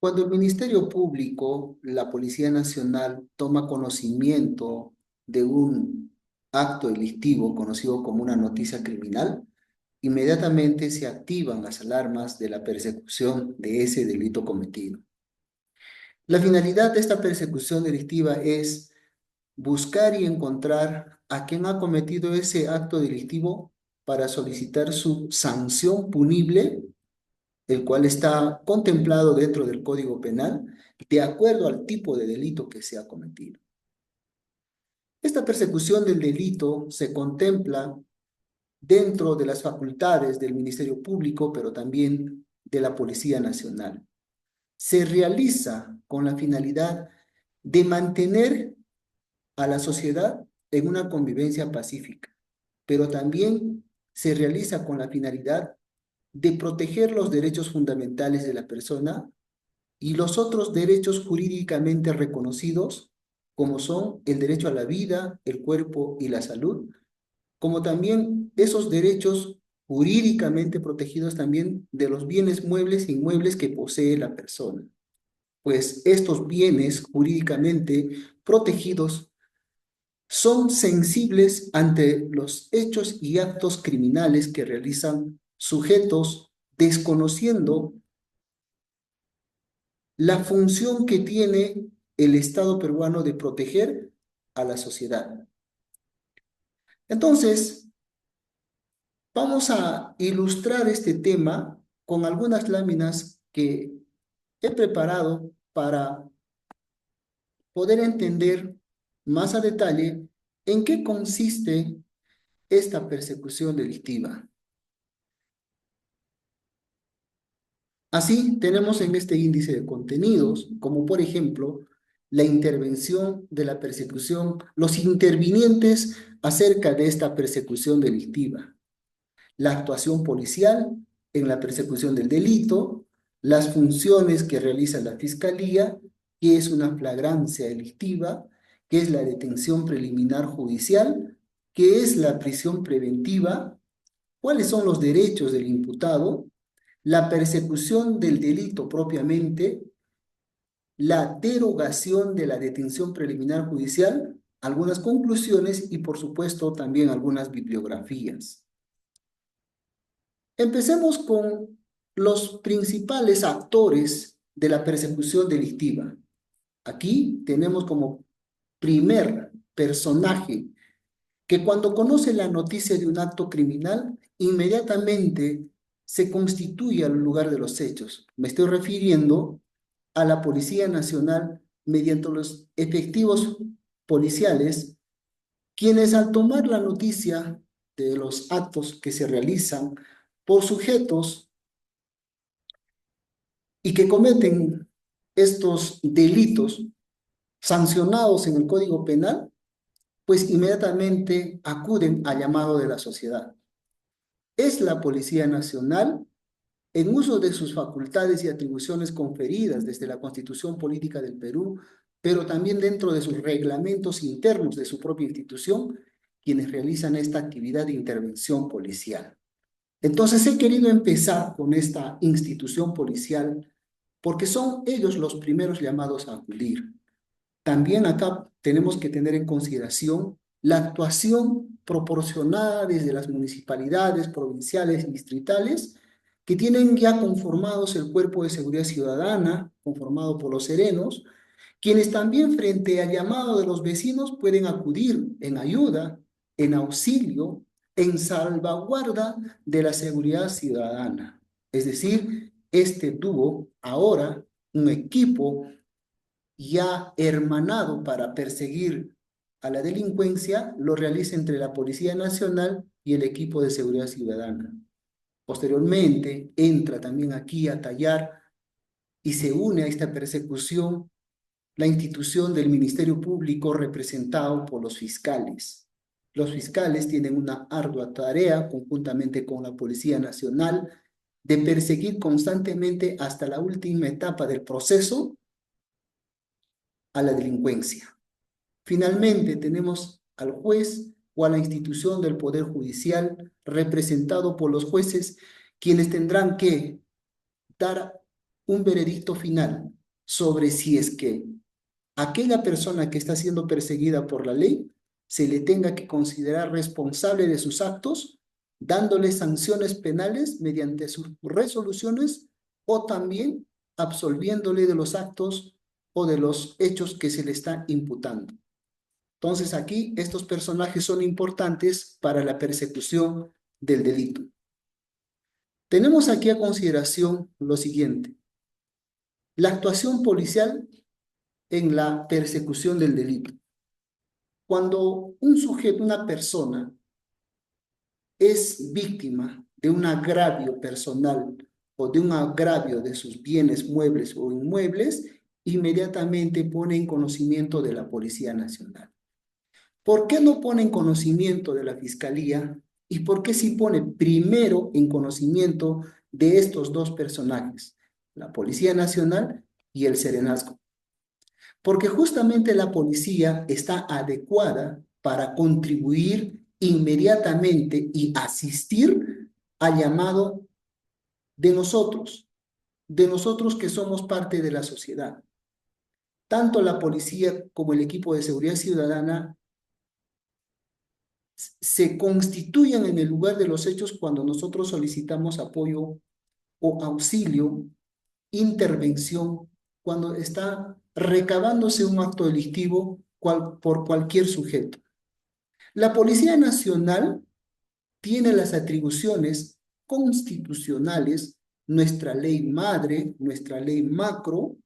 Cuando el Ministerio Público, la Policía Nacional, toma conocimiento de un acto delictivo conocido como una noticia criminal, inmediatamente se activan las alarmas de la persecución de ese delito cometido. La finalidad de esta persecución delictiva es buscar y encontrar a quien ha cometido ese acto delictivo para solicitar su sanción punible, el cual está contemplado dentro del Código Penal, de acuerdo al tipo de delito que se ha cometido. Esta persecución del delito se contempla dentro de las facultades del Ministerio Público, pero también de la Policía Nacional. Se realiza con la finalidad de mantener a la sociedad en una convivencia pacífica, pero también se realiza con la finalidad de proteger los derechos fundamentales de la persona y los otros derechos jurídicamente reconocidos, como son el derecho a la vida, el cuerpo y la salud, como también esos derechos jurídicamente protegidos también de los bienes muebles e inmuebles que posee la persona. Pues estos bienes jurídicamente protegidos son sensibles ante los hechos y actos criminales que realizan sujetos desconociendo la función que tiene el Estado peruano de proteger a la sociedad. Entonces, vamos a ilustrar este tema con algunas láminas que he preparado para poder entender más a detalle en qué consiste esta persecución delictiva. Así, tenemos en este índice de contenidos, como por ejemplo, la intervención de la persecución, los intervinientes acerca de esta persecución delictiva, la actuación policial en la persecución del delito, las funciones que realiza la Fiscalía, que es una flagrancia delictiva, que es la detención preliminar judicial, que es la prisión preventiva, cuáles son los derechos del imputado, la persecución del delito propiamente, la derogación de la detención preliminar judicial, algunas conclusiones y por supuesto también algunas bibliografías. Empecemos con los principales actores de la persecución delictiva. Aquí tenemos como primer personaje que cuando conoce la noticia de un acto criminal, inmediatamente se constituye al lugar de los hechos. Me estoy refiriendo a la Policía Nacional mediante los efectivos policiales, quienes al tomar la noticia de los actos que se realizan por sujetos y que cometen estos delitos sancionados en el Código Penal, pues inmediatamente acuden al llamado de la sociedad. Es la Policía Nacional, en uso de sus facultades y atribuciones conferidas desde la Constitución Política del Perú, pero también dentro de sus reglamentos internos de su propia institución, quienes realizan esta actividad de intervención policial. Entonces he querido empezar con esta institución policial porque son ellos los primeros llamados a acudir. También acá tenemos que tener en consideración la actuación proporcionada desde las municipalidades, provinciales y distritales, que tienen ya conformados el Cuerpo de Seguridad Ciudadana, conformado por los serenos, quienes también frente al llamado de los vecinos pueden acudir en ayuda, en auxilio, en salvaguarda de la seguridad ciudadana. Es decir, este tuvo ahora un equipo ya hermanado para perseguir a la delincuencia, lo realiza entre la Policía Nacional y el equipo de seguridad ciudadana. Posteriormente, entra también aquí a tallar y se une a esta persecución la institución del Ministerio Público representado por los fiscales. Los fiscales tienen una ardua tarea conjuntamente con la Policía Nacional de perseguir constantemente hasta la última etapa del proceso a la delincuencia. Finalmente, tenemos al juez o a la institución del Poder Judicial representado por los jueces, quienes tendrán que dar un veredicto final sobre si es que aquella persona que está siendo perseguida por la ley se le tenga que considerar responsable de sus actos, dándole sanciones penales mediante sus resoluciones o también absolviéndole de los actos o de los hechos que se le está imputando. Entonces aquí estos personajes son importantes para la persecución del delito. Tenemos aquí a consideración lo siguiente: la actuación policial en la persecución del delito. Cuando un sujeto, una persona, es víctima de un agravio personal o de un agravio de sus bienes muebles o inmuebles, inmediatamente pone en conocimiento de la Policía Nacional. ¿Por qué no pone en conocimiento de la Fiscalía? ¿Y por qué sí pone primero en conocimiento de estos dos personajes, la Policía Nacional y el Serenazgo? Porque justamente la policía está adecuada para contribuir inmediatamente y asistir al llamado de nosotros que somos parte de la sociedad. Tanto la policía como el equipo de seguridad ciudadana se constituyen en el lugar de los hechos cuando nosotros solicitamos apoyo o auxilio, intervención, cuando está recabándose un acto delictivo por cualquier sujeto. La Policía Nacional tiene las atribuciones constitucionales, nuestra ley madre, nuestra ley macro,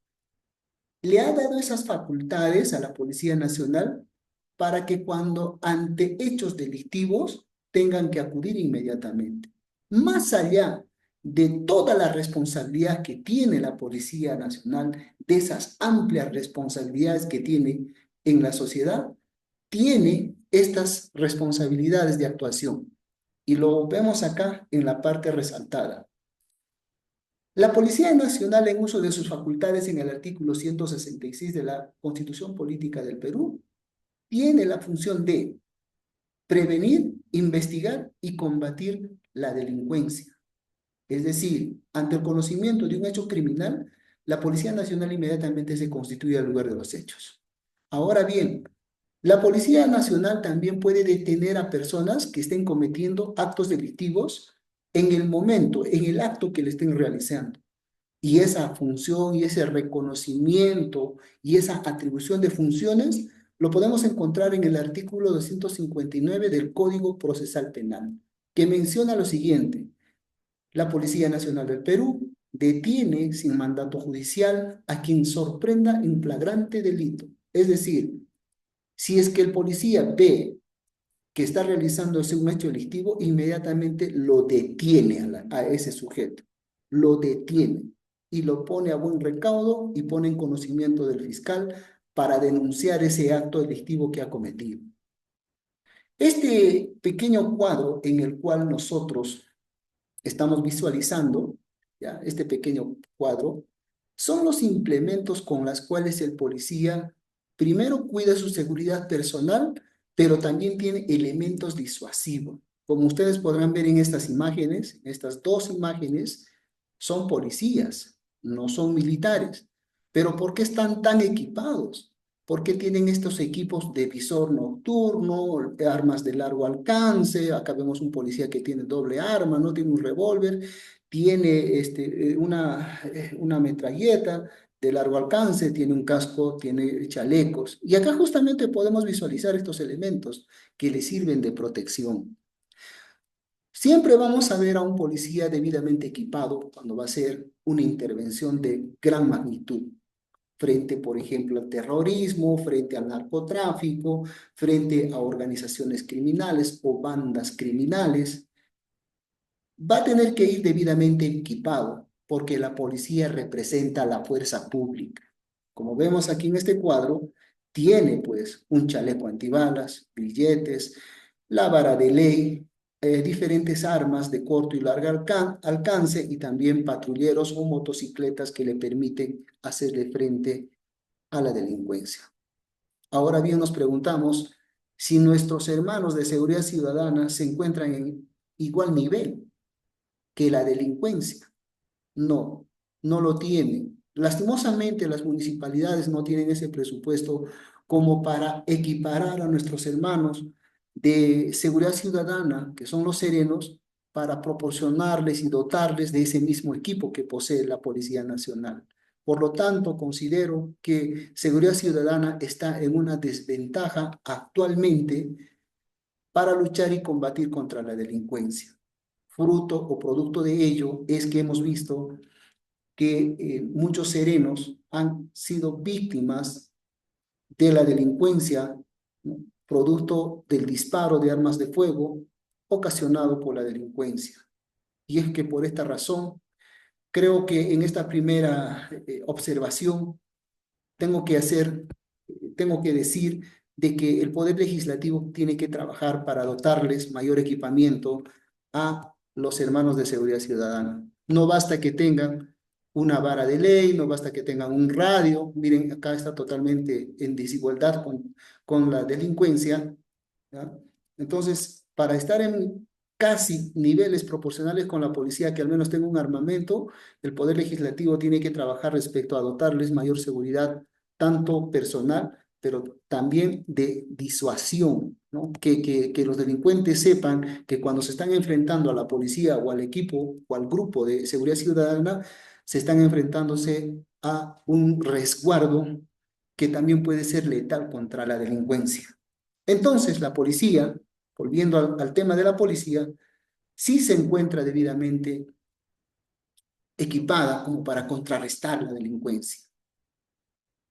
le ha dado esas facultades a la Policía Nacional para que cuando ante hechos delictivos tengan que acudir inmediatamente. Más allá de toda la responsabilidad que tiene la Policía Nacional, de esas amplias responsabilidades que tiene en la sociedad, tiene estas responsabilidades de actuación. Y lo vemos acá en la parte resaltada. La Policía Nacional, en uso de sus facultades en el artículo 166 de la Constitución Política del Perú, tiene la función de prevenir, investigar y combatir la delincuencia. Es decir, ante el conocimiento de un hecho criminal, la Policía Nacional inmediatamente se constituye al lugar de los hechos. Ahora bien, la Policía Nacional también puede detener a personas que estén cometiendo actos delictivos en el momento, en el acto que le estén realizando. Y esa función y ese reconocimiento y esa atribución de funciones lo podemos encontrar en el artículo 259 del Código Procesal Penal, que menciona lo siguiente: la Policía Nacional del Perú detiene sin mandato judicial a quien sorprenda en flagrante delito. Es decir, si es que el policía ve que está realizándose un hecho delictivo, inmediatamente lo detiene a ese sujeto, lo detiene y lo pone a buen recaudo y pone en conocimiento del fiscal para denunciar ese acto delictivo que ha cometido. Este pequeño cuadro en el cual nosotros estamos visualizando, ¿ya? Este pequeño cuadro, son los implementos con los cuales el policía primero cuida su seguridad personal, pero también tiene elementos disuasivos. Como ustedes podrán ver en estas imágenes, estas dos imágenes, son policías, no son militares. Pero ¿por qué están tan equipados? ¿Por qué tienen estos equipos de visor nocturno, armas de largo alcance? Acá vemos un policía que tiene doble arma, no tiene un revólver, tiene una metralleta de largo alcance, tiene un casco, tiene chalecos. Y acá justamente podemos visualizar estos elementos que le sirven de protección. Siempre vamos a ver a un policía debidamente equipado cuando va a hacer una intervención de gran magnitud frente, por ejemplo, al terrorismo, frente al narcotráfico, frente a organizaciones criminales o bandas criminales. Va a tener que ir debidamente equipado porque la policía representa la fuerza pública. Como vemos aquí en este cuadro, tiene pues un chaleco antibalas, grilletes, la vara de ley, diferentes armas de corto y largo alcance y también patrulleros o motocicletas que le permiten hacerle frente a la delincuencia. Ahora bien, nos preguntamos si nuestros hermanos de seguridad ciudadana se encuentran en igual nivel que la delincuencia. No, no lo tiene. Lastimosamente, las municipalidades no tienen ese presupuesto como para equiparar a nuestros hermanos de seguridad ciudadana, que son los serenos, para proporcionarles y dotarles de ese mismo equipo que posee la Policía Nacional. Por lo tanto, considero que seguridad ciudadana está en una desventaja actualmente para luchar y combatir contra la delincuencia. Fruto o producto de ello es que hemos visto que muchos serenos han sido víctimas de la delincuencia, ¿no? Producto del disparo de armas de fuego ocasionado por la delincuencia. Y es que por esta razón, creo que en esta primera observación tengo que hacer, tengo que decir de que el Poder Legislativo tiene que trabajar para dotarles mayor equipamiento a los hermanos de seguridad ciudadana. No basta que tengan una vara de ley, no basta que tengan un radio. Miren, acá está totalmente en desigualdad con la delincuencia, ¿ya? Entonces, para estar en casi niveles proporcionales con la policía, que al menos tenga un armamento, el Poder Legislativo tiene que trabajar respecto a dotarles mayor seguridad, tanto personal, pero también de disuasión, ¿no? Que los delincuentes sepan que cuando se están enfrentando a la policía o al equipo o al grupo de seguridad ciudadana, se están enfrentándose a un resguardo que también puede ser letal contra la delincuencia. Entonces, la policía, volviendo al tema de la policía, sí se encuentra debidamente equipada como para contrarrestar la delincuencia.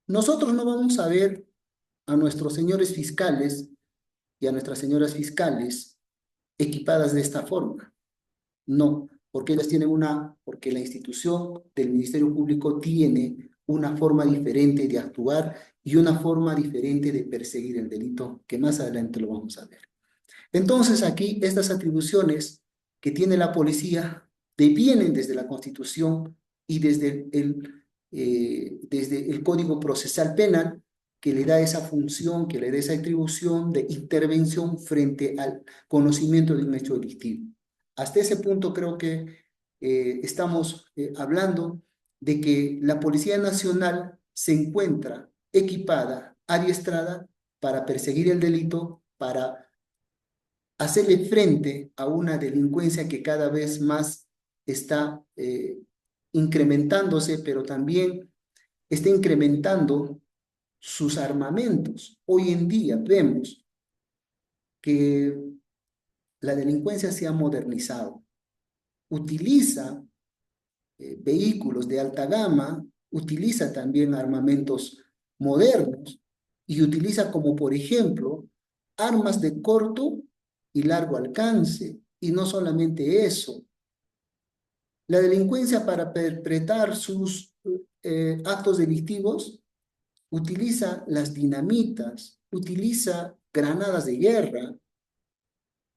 Nosotros no vamos a ver a nuestros señores fiscales y a nuestras señoras fiscales equipadas de esta forma. No, porque ellas tienen porque la institución del Ministerio Público tiene una forma diferente de actuar y una forma diferente de perseguir el delito, que más adelante lo vamos a ver. Entonces, aquí estas atribuciones que tiene la policía devienen desde la Constitución y desde el Código Procesal Penal, que le da esa función, que le da esa atribución de intervención frente al conocimiento de un hecho delictivo. Hasta ese punto creo que estamos hablando de que la Policía Nacional se encuentra equipada, adiestrada para perseguir el delito, para hacerle frente a una delincuencia que cada vez más está incrementándose, pero también está incrementando sus armamentos. Hoy en día vemos que la delincuencia se ha modernizado, utiliza vehículos de alta gama, utiliza también armamentos modernos y utiliza como, por ejemplo, armas de corto y largo alcance. Y no solamente eso, la delincuencia para perpetrar sus actos delictivos utiliza las dinamitas, utiliza granadas de guerra,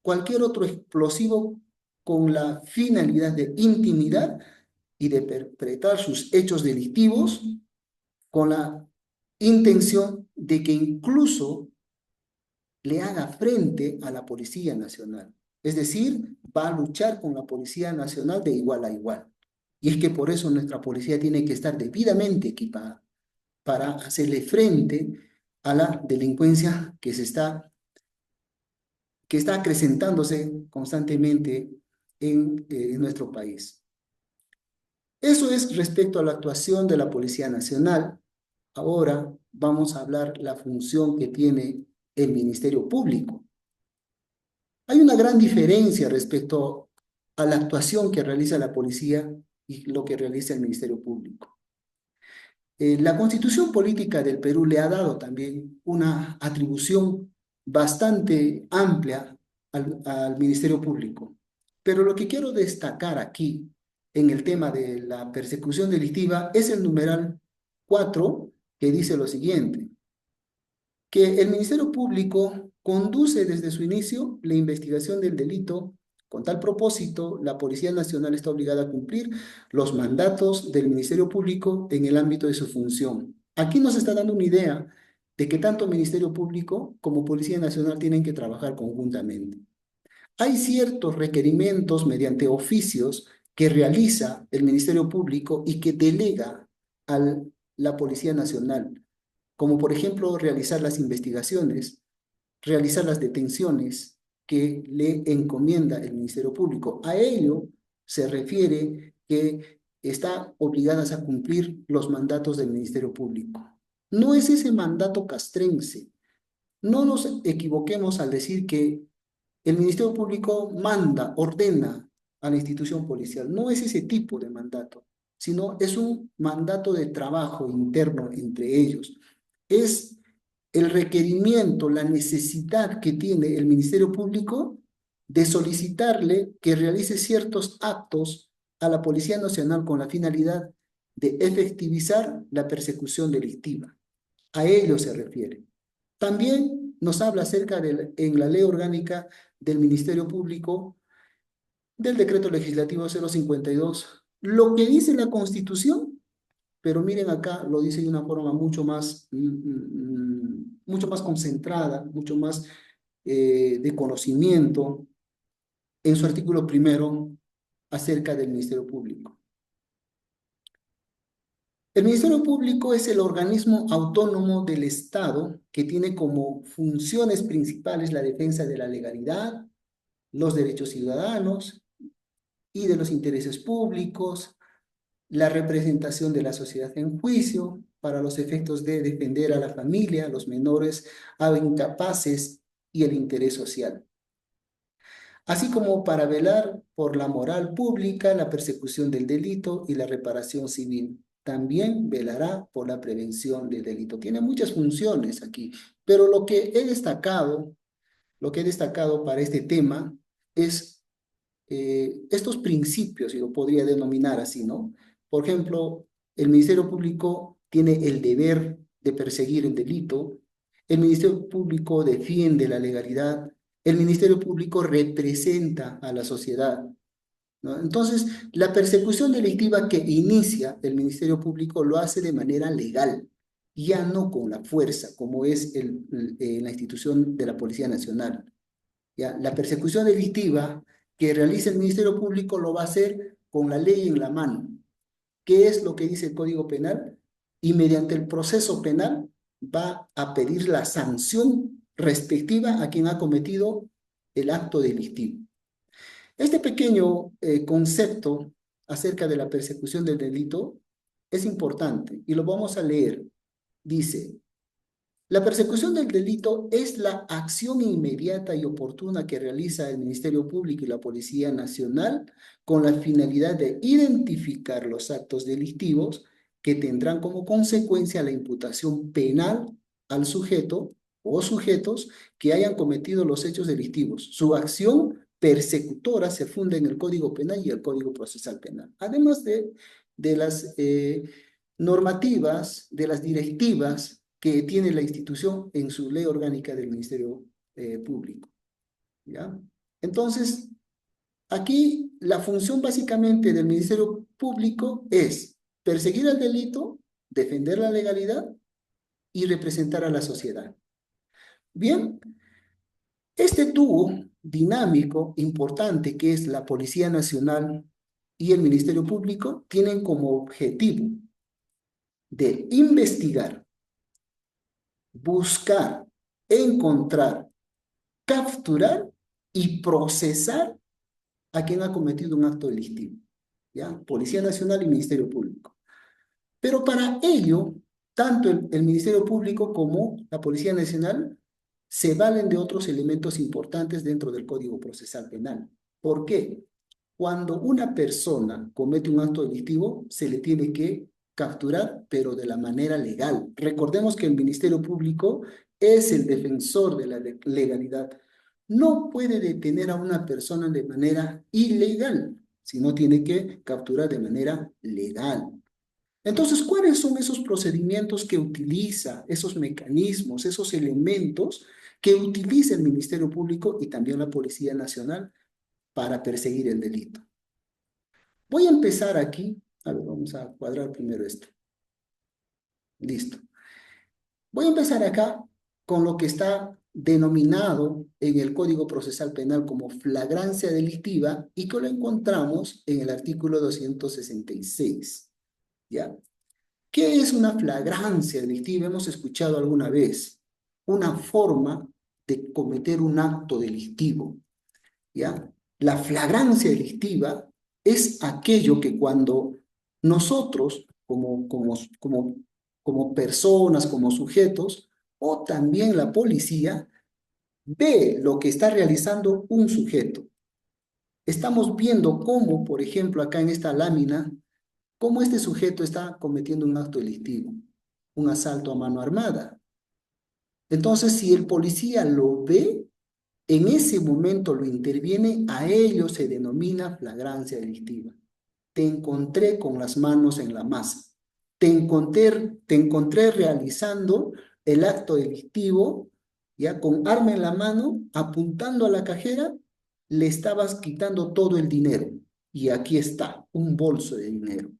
cualquier otro explosivo con la finalidad de intimidar y de perpetrar sus hechos delictivos con la intención de que incluso le haga frente a la Policía Nacional. Es decir, va a luchar con la Policía Nacional de igual a igual. Y es que por eso nuestra policía tiene que estar debidamente equipada para hacerle frente a la delincuencia que está acrecentándose constantemente en nuestro país. Eso es respecto a la actuación de la Policía Nacional. Ahora vamos a hablar la función que tiene el Ministerio Público. Hay una gran diferencia respecto a la actuación que realiza la policía y lo que realiza el Ministerio Público. La Constitución Política del Perú le ha dado también una atribución bastante amplia al Ministerio Público. Pero lo que quiero destacar aquí en el tema de la persecución delictiva es el numeral 4, que dice lo siguiente: que el Ministerio Público conduce desde su inicio la investigación del delito. Con tal propósito, la Policía Nacional está obligada a cumplir los mandatos del Ministerio Público en el ámbito de su función. Aquí nos está dando una idea de que tanto Ministerio Público como Policía Nacional tienen que trabajar conjuntamente. Hay ciertos requerimientos mediante oficios que realiza el Ministerio Público y que delega a la Policía Nacional, como por ejemplo realizar las investigaciones, realizar las detenciones que le encomienda el Ministerio Público. A ello se refiere que está obligadas a cumplir los mandatos del Ministerio Público. No es ese mandato castrense. No nos equivoquemos al decir que el Ministerio Público manda, ordena a la institución policial. No es ese tipo de mandato, sino es un mandato de trabajo interno entre ellos. Es el requerimiento, la necesidad que tiene el Ministerio Público de solicitarle que realice ciertos actos a la Policía Nacional con la finalidad de efectivizar la persecución delictiva. A ello se refiere. También nos habla acerca en la ley orgánica del Ministerio Público, del decreto legislativo 052, lo que dice la Constitución, pero miren acá, lo dice de una forma mucho más concentrada, mucho más de conocimiento en su artículo primero acerca del Ministerio Público. El Ministerio Público es el organismo autónomo del Estado que tiene como funciones principales la defensa de la legalidad, los derechos ciudadanos y de los intereses públicos, la representación de la sociedad en juicio para los efectos de defender a la familia, a los menores, a los incapaces y el interés social, así como para velar por la moral pública, la persecución del delito y la reparación civil. También velará por la prevención del delito. Tiene muchas funciones aquí, pero lo que he destacado para este tema es estos principios, y lo podría denominar así, ¿no? Por ejemplo, el Ministerio Público tiene el deber de perseguir el delito, el Ministerio Público defiende la legalidad, el Ministerio Público representa a la sociedad, ¿no? Entonces, la persecución delictiva que inicia el Ministerio Público lo hace de manera legal, ya no con la fuerza, como es la institución de la Policía Nacional. ¿Ya? La persecución delictiva que realiza el Ministerio Público lo va a hacer con la ley en la mano. ¿Qué es lo que dice el Código Penal? Y mediante el proceso penal va a pedir la sanción respectiva a quien ha cometido el acto delictivo. Este pequeño concepto acerca de la persecución del delito es importante y lo vamos a leer. Dice: la persecución del delito es la acción inmediata y oportuna que realiza el Ministerio Público y la Policía Nacional con la finalidad de identificar los actos delictivos que tendrán como consecuencia la imputación penal al sujeto o sujetos que hayan cometido los hechos delictivos. Su acción persecutora se funda en el Código Penal y el Código Procesal Penal, además de las normativas, de las directivas que tiene la institución en su ley orgánica del Ministerio Público. ¿Ya? Entonces, aquí la función básicamente del Ministerio Público es perseguir el delito, defender la legalidad y representar a la sociedad. Bien, este dúo dinámico importante que es la Policía Nacional y el Ministerio Público tienen como objetivo de investigar, buscar, encontrar, capturar y procesar a quien ha cometido un acto delictivo, ¿ya? Policía Nacional y Ministerio Público. Pero para ello, tanto el Ministerio Público como la Policía Nacional se valen de otros elementos importantes dentro del Código Procesal Penal. ¿Por qué? Cuando una persona comete un acto delictivo, se le tiene que capturar, pero de la manera legal. Recordemos que el Ministerio Público es el defensor de la legalidad. No puede detener a una persona de manera ilegal, sino tiene que capturar de manera legal. Entonces, ¿cuáles son esos procedimientos que utiliza, esos mecanismos, esos elementos que utiliza el Ministerio Público y también la Policía Nacional para perseguir el delito? Voy a empezar aquí. A ver, vamos a cuadrar primero esto. Listo. Voy a empezar acá con lo que está denominado en el Código Procesal Penal como flagrancia delictiva y que lo encontramos en el artículo 266, ¿ya? ¿Qué es una flagrancia delictiva? Hemos escuchado alguna vez. Una forma de cometer un acto delictivo, ¿ya? La flagrancia delictiva es aquello que cuando nosotros, como personas, como sujetos, o también la policía, ve lo que está realizando un sujeto. Estamos viendo cómo, por ejemplo, acá en esta lámina, cómo este sujeto está cometiendo un acto delictivo, un asalto a mano armada. Entonces, si el policía lo ve, en ese momento lo interviene, a ello se denomina flagrancia delictiva. Te encontré con las manos en la masa. Te encontré realizando el acto delictivo, ya con arma en la mano, apuntando a la cajera, le estabas quitando todo el dinero. Y aquí está, un bolso de dinero.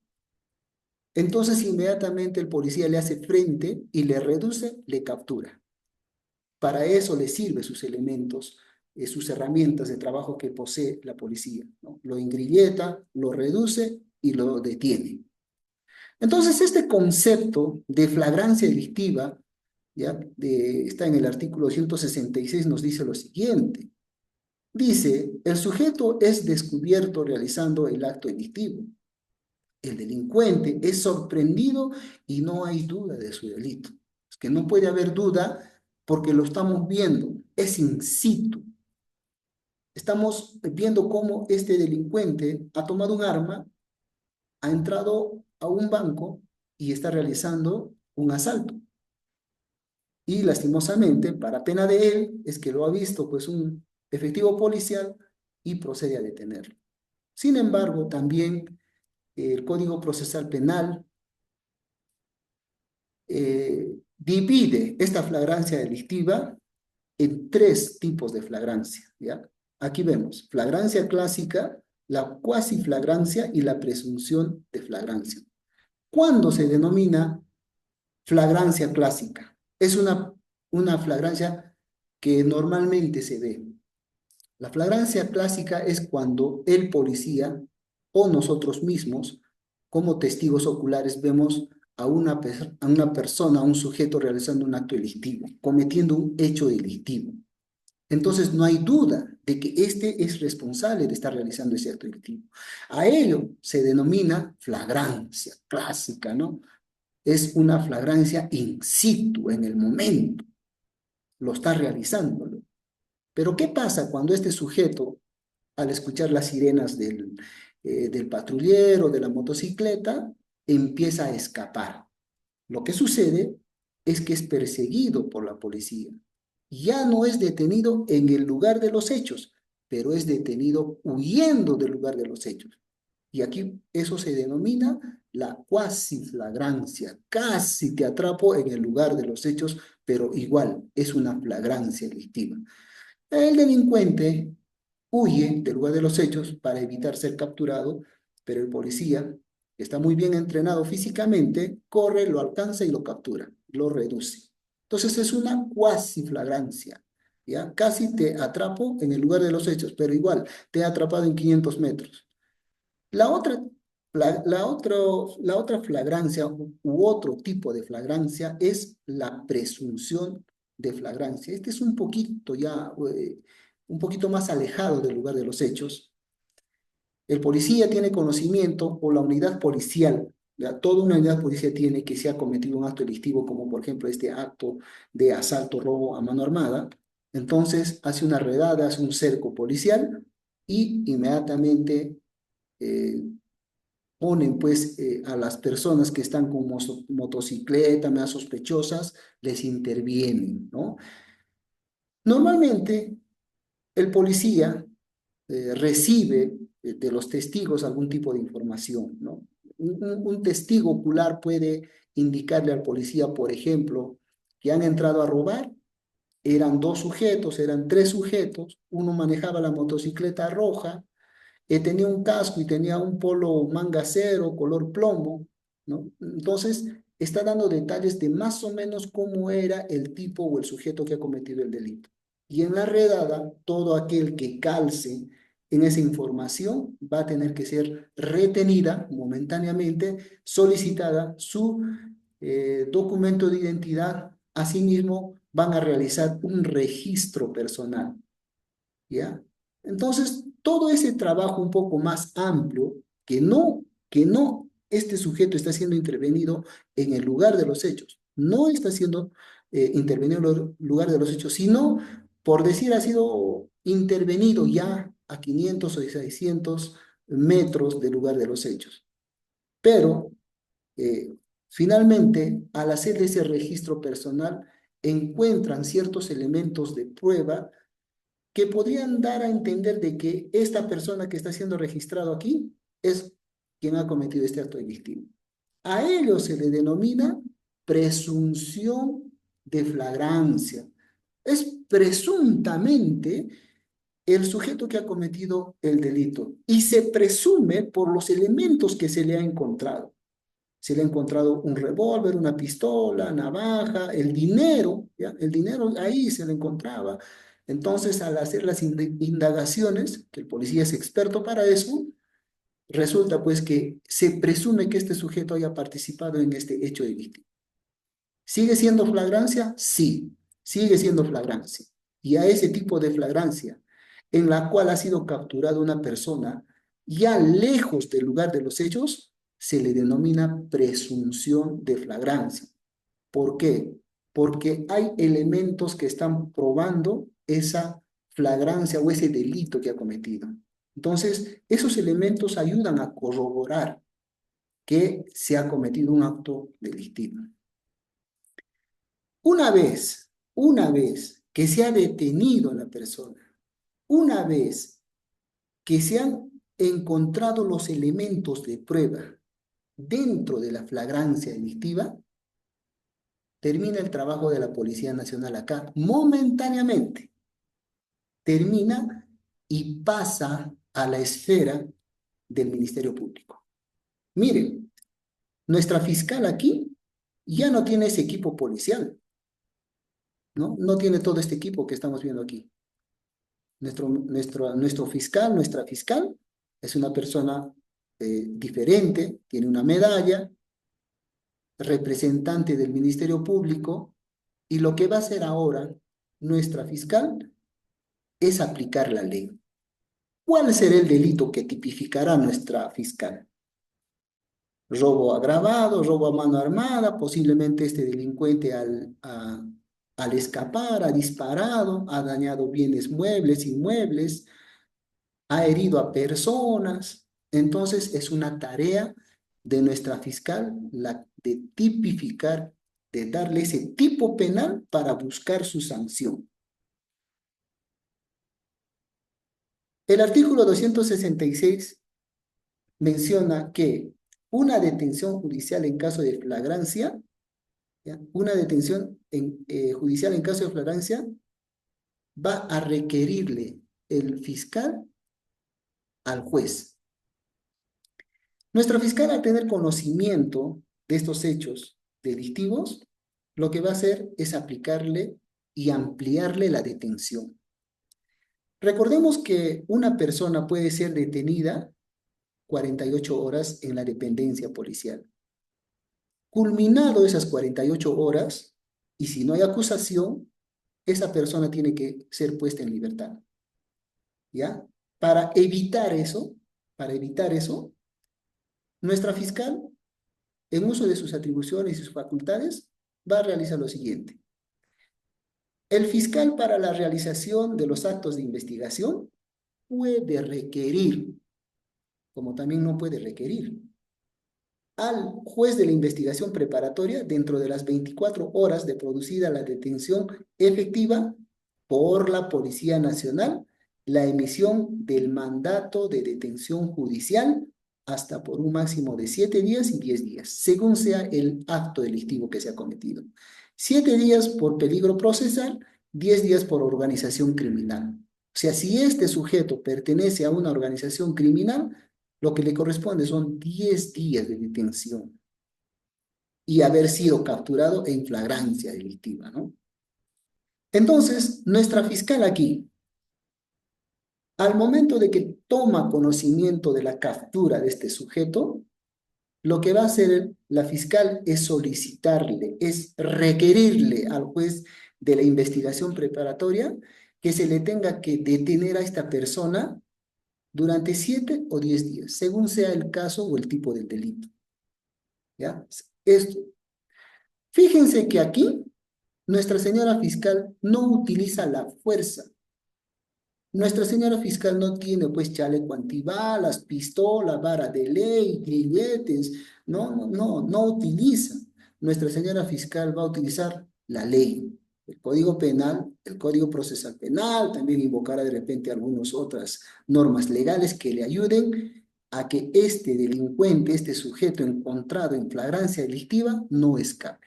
Entonces, inmediatamente el policía le hace frente y le reduce, le captura. Para eso le sirven sus elementos, sus herramientas de trabajo que posee la policía, ¿no? Lo ingrilleta, lo reduce y lo detiene. Entonces, este concepto de flagrancia delictiva, ¿ya? Está en el artículo 166, nos dice lo siguiente. Dice, el sujeto es descubierto realizando el acto delictivo. El delincuente es sorprendido y no hay duda de su delito. Es que no puede haber duda porque lo estamos viendo, es in situ. Estamos viendo cómo este delincuente ha tomado un arma, ha entrado a un banco y está realizando un asalto. Y lastimosamente, para pena de él, es que lo ha visto pues un efectivo policial y procede a detenerlo. Sin embargo, también el Código Procesal Penal divide esta flagrancia delictiva en tres tipos de flagrancia, ¿ya? Aquí vemos flagrancia clásica, la cuasiflagrancia y la presunción de flagrancia. ¿Cuándo se denomina flagrancia clásica? Es una flagrancia que normalmente se ve. La flagrancia clásica es cuando el policía o nosotros mismos, como testigos oculares, vemos a una persona, a un sujeto realizando un acto delictivo, cometiendo un hecho delictivo. Entonces no hay duda de que este es responsable de estar realizando ese acto delictivo. A ello se denomina flagrancia clásica, ¿no? Es una flagrancia in situ, en el momento, lo está realizándolo. Pero ¿qué pasa cuando este sujeto, al escuchar las sirenas del patrullero, de la motocicleta, empieza a escapar? Lo que sucede es que es perseguido por la policía. Ya no es detenido en el lugar de los hechos, pero es detenido huyendo del lugar de los hechos. Y aquí eso se denomina la cuasiflagrancia. Casi te atrapo en el lugar de los hechos, pero igual es una flagrancia delictiva. El delincuente huye del lugar de los hechos para evitar ser capturado, pero el policía, que está muy bien entrenado físicamente, corre, lo alcanza y lo captura, lo reduce. Entonces es una cuasi flagrancia, ¿ya? Casi te atrapo en el lugar de los hechos, pero igual te he atrapado en 500 metros. La otra, la otra flagrancia u otro tipo de flagrancia es la presunción de flagrancia. Este es un poquito más alejado del lugar de los hechos. El policía tiene conocimiento o la unidad policial, ¿ya? Toda una unidad policial tiene que se ha cometido un acto delictivo, como por ejemplo este acto de asalto, robo a mano armada. Entonces hace una redada, hace un cerco policial y inmediatamente eh, ponen pues a las personas que están con motocicleta, más sospechosas, les intervienen, ¿no? Normalmente el policía recibe de los testigos algún tipo de información, ¿no? Un testigo ocular puede indicarle al policía, por ejemplo, que han entrado a robar, eran dos sujetos, eran tres sujetos, uno manejaba la motocicleta roja, tenía un casco y tenía un polo manga cero, color plomo, ¿no? Entonces, está dando detalles de más o menos cómo era el tipo o el sujeto que ha cometido el delito. Y en la redada, todo aquel que calce en esa información va a tener que ser retenida momentáneamente, solicitada su documento de identidad. Asimismo, van a realizar un registro personal. ¿Ya? Entonces, todo ese trabajo un poco más amplio, que no este sujeto está siendo intervenido en el lugar de los hechos, no está siendo intervenido en el lugar de los hechos, sino, por decir, ha sido intervenido ya a 500 o 600 metros del lugar de los hechos. Pero, eh, finalmente, al hacer ese registro personal, encuentran ciertos elementos de prueba que podrían dar a entender de que esta persona que está siendo registrado aquí es quien ha cometido este acto delictivo. A ello se le denomina presunción de flagrancia. Es presuntamente el sujeto que ha cometido el delito y se presume por los elementos que se le ha encontrado. Se le ha encontrado un revólver, una pistola, navaja, el dinero, ¿ya? El dinero ahí se le encontraba. Entonces, al hacer las indagaciones, que el policía es experto para eso, resulta pues que se presume que este sujeto haya participado en este hecho delictivo. ¿Sigue siendo flagrancia? Sí, sigue siendo flagrancia. Y a ese tipo de flagrancia, en la cual ha sido capturada una persona ya lejos del lugar de los hechos, se le denomina presunción de flagrancia. ¿Por qué? Porque hay elementos que están probando esa flagrancia o ese delito que ha cometido. Entonces, esos elementos ayudan a corroborar que se ha cometido un acto delictivo. Una vez que se ha detenido a la persona, una vez que se han encontrado los elementos de prueba dentro de la flagrancia delictiva, termina el trabajo de la Policía Nacional acá momentáneamente. Termina y pasa a la esfera del Ministerio Público. Miren, nuestra fiscal aquí ya no tiene ese equipo policial, ¿no? No tiene todo este equipo que estamos viendo aquí. Nuestro fiscal, nuestra fiscal, es una persona diferente, tiene una medalla, representante del Ministerio Público, y lo que va a hacer ahora nuestra fiscal es aplicar la ley. ¿Cuál será el delito que tipificará nuestra fiscal? Robo agravado, robo a mano armada, posiblemente este delincuente al escapar ha disparado, ha dañado bienes muebles, inmuebles, ha herido a personas. Entonces es una tarea de nuestra fiscal la de tipificar, de darle ese tipo penal para buscar su sanción. El artículo 266 menciona que una detención judicial en caso de flagrancia, ¿ya? Una detención judicial en caso de flagrancia va a requerirle el fiscal al juez. Nuestro fiscal, al tener conocimiento de estos hechos delictivos, lo que va a hacer es aplicarle y ampliarle la detención. Recordemos que una persona puede ser detenida 48 horas en la dependencia policial. Culminado esas 48 horas, y si no hay acusación, esa persona tiene que ser puesta en libertad. ¿Ya? Para evitar eso, nuestra fiscal, en uso de sus atribuciones y sus facultades, va a realizar lo siguiente. El fiscal, para la realización de los actos de investigación, puede requerir, como también no puede requerir, al juez de la investigación preparatoria dentro de las 24 horas de producida la detención efectiva por la Policía Nacional, la emisión del mandato de detención judicial hasta por un máximo de 7 días y 10 días, según sea el acto delictivo que se ha cometido. 7 días por peligro procesal, 10 días por organización criminal. O sea, si este sujeto pertenece a una organización criminal, lo que le corresponde son 10 días de detención. y haber sido capturado en flagrancia delictiva, ¿no? Entonces, nuestra fiscal aquí, al momento de que toma conocimiento de la captura de este sujeto, lo que va a hacer la fiscal es solicitarle, es requerirle al juez de la investigación preparatoria que se le tenga que detener a esta persona durante 7 o 10 días, según sea el caso o el tipo de delito. ¿Ya? Esto. Fíjense que aquí nuestra señora fiscal no utiliza la fuerza. Nuestra señora fiscal no tiene pues chaleco antibalas, pistola, vara de ley, grilletes. No utiliza. Nuestra señora fiscal va a utilizar la ley, el Código Penal, el Código Procesal Penal, también invocará de repente algunas otras normas legales que le ayuden a que este delincuente, este sujeto encontrado en flagrancia delictiva, no escape.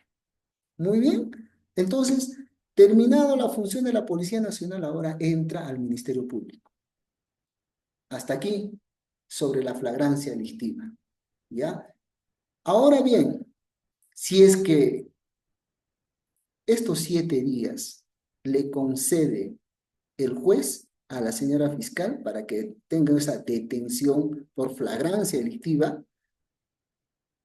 Muy bien. Entonces, terminado la función de la Policía Nacional, ahora entra al Ministerio Público. Hasta aquí, sobre la flagrancia delictiva. ¿Ya? Ahora bien, si es que estos 7 días le concede el juez a la señora fiscal para que tenga esa detención por flagrancia delictiva,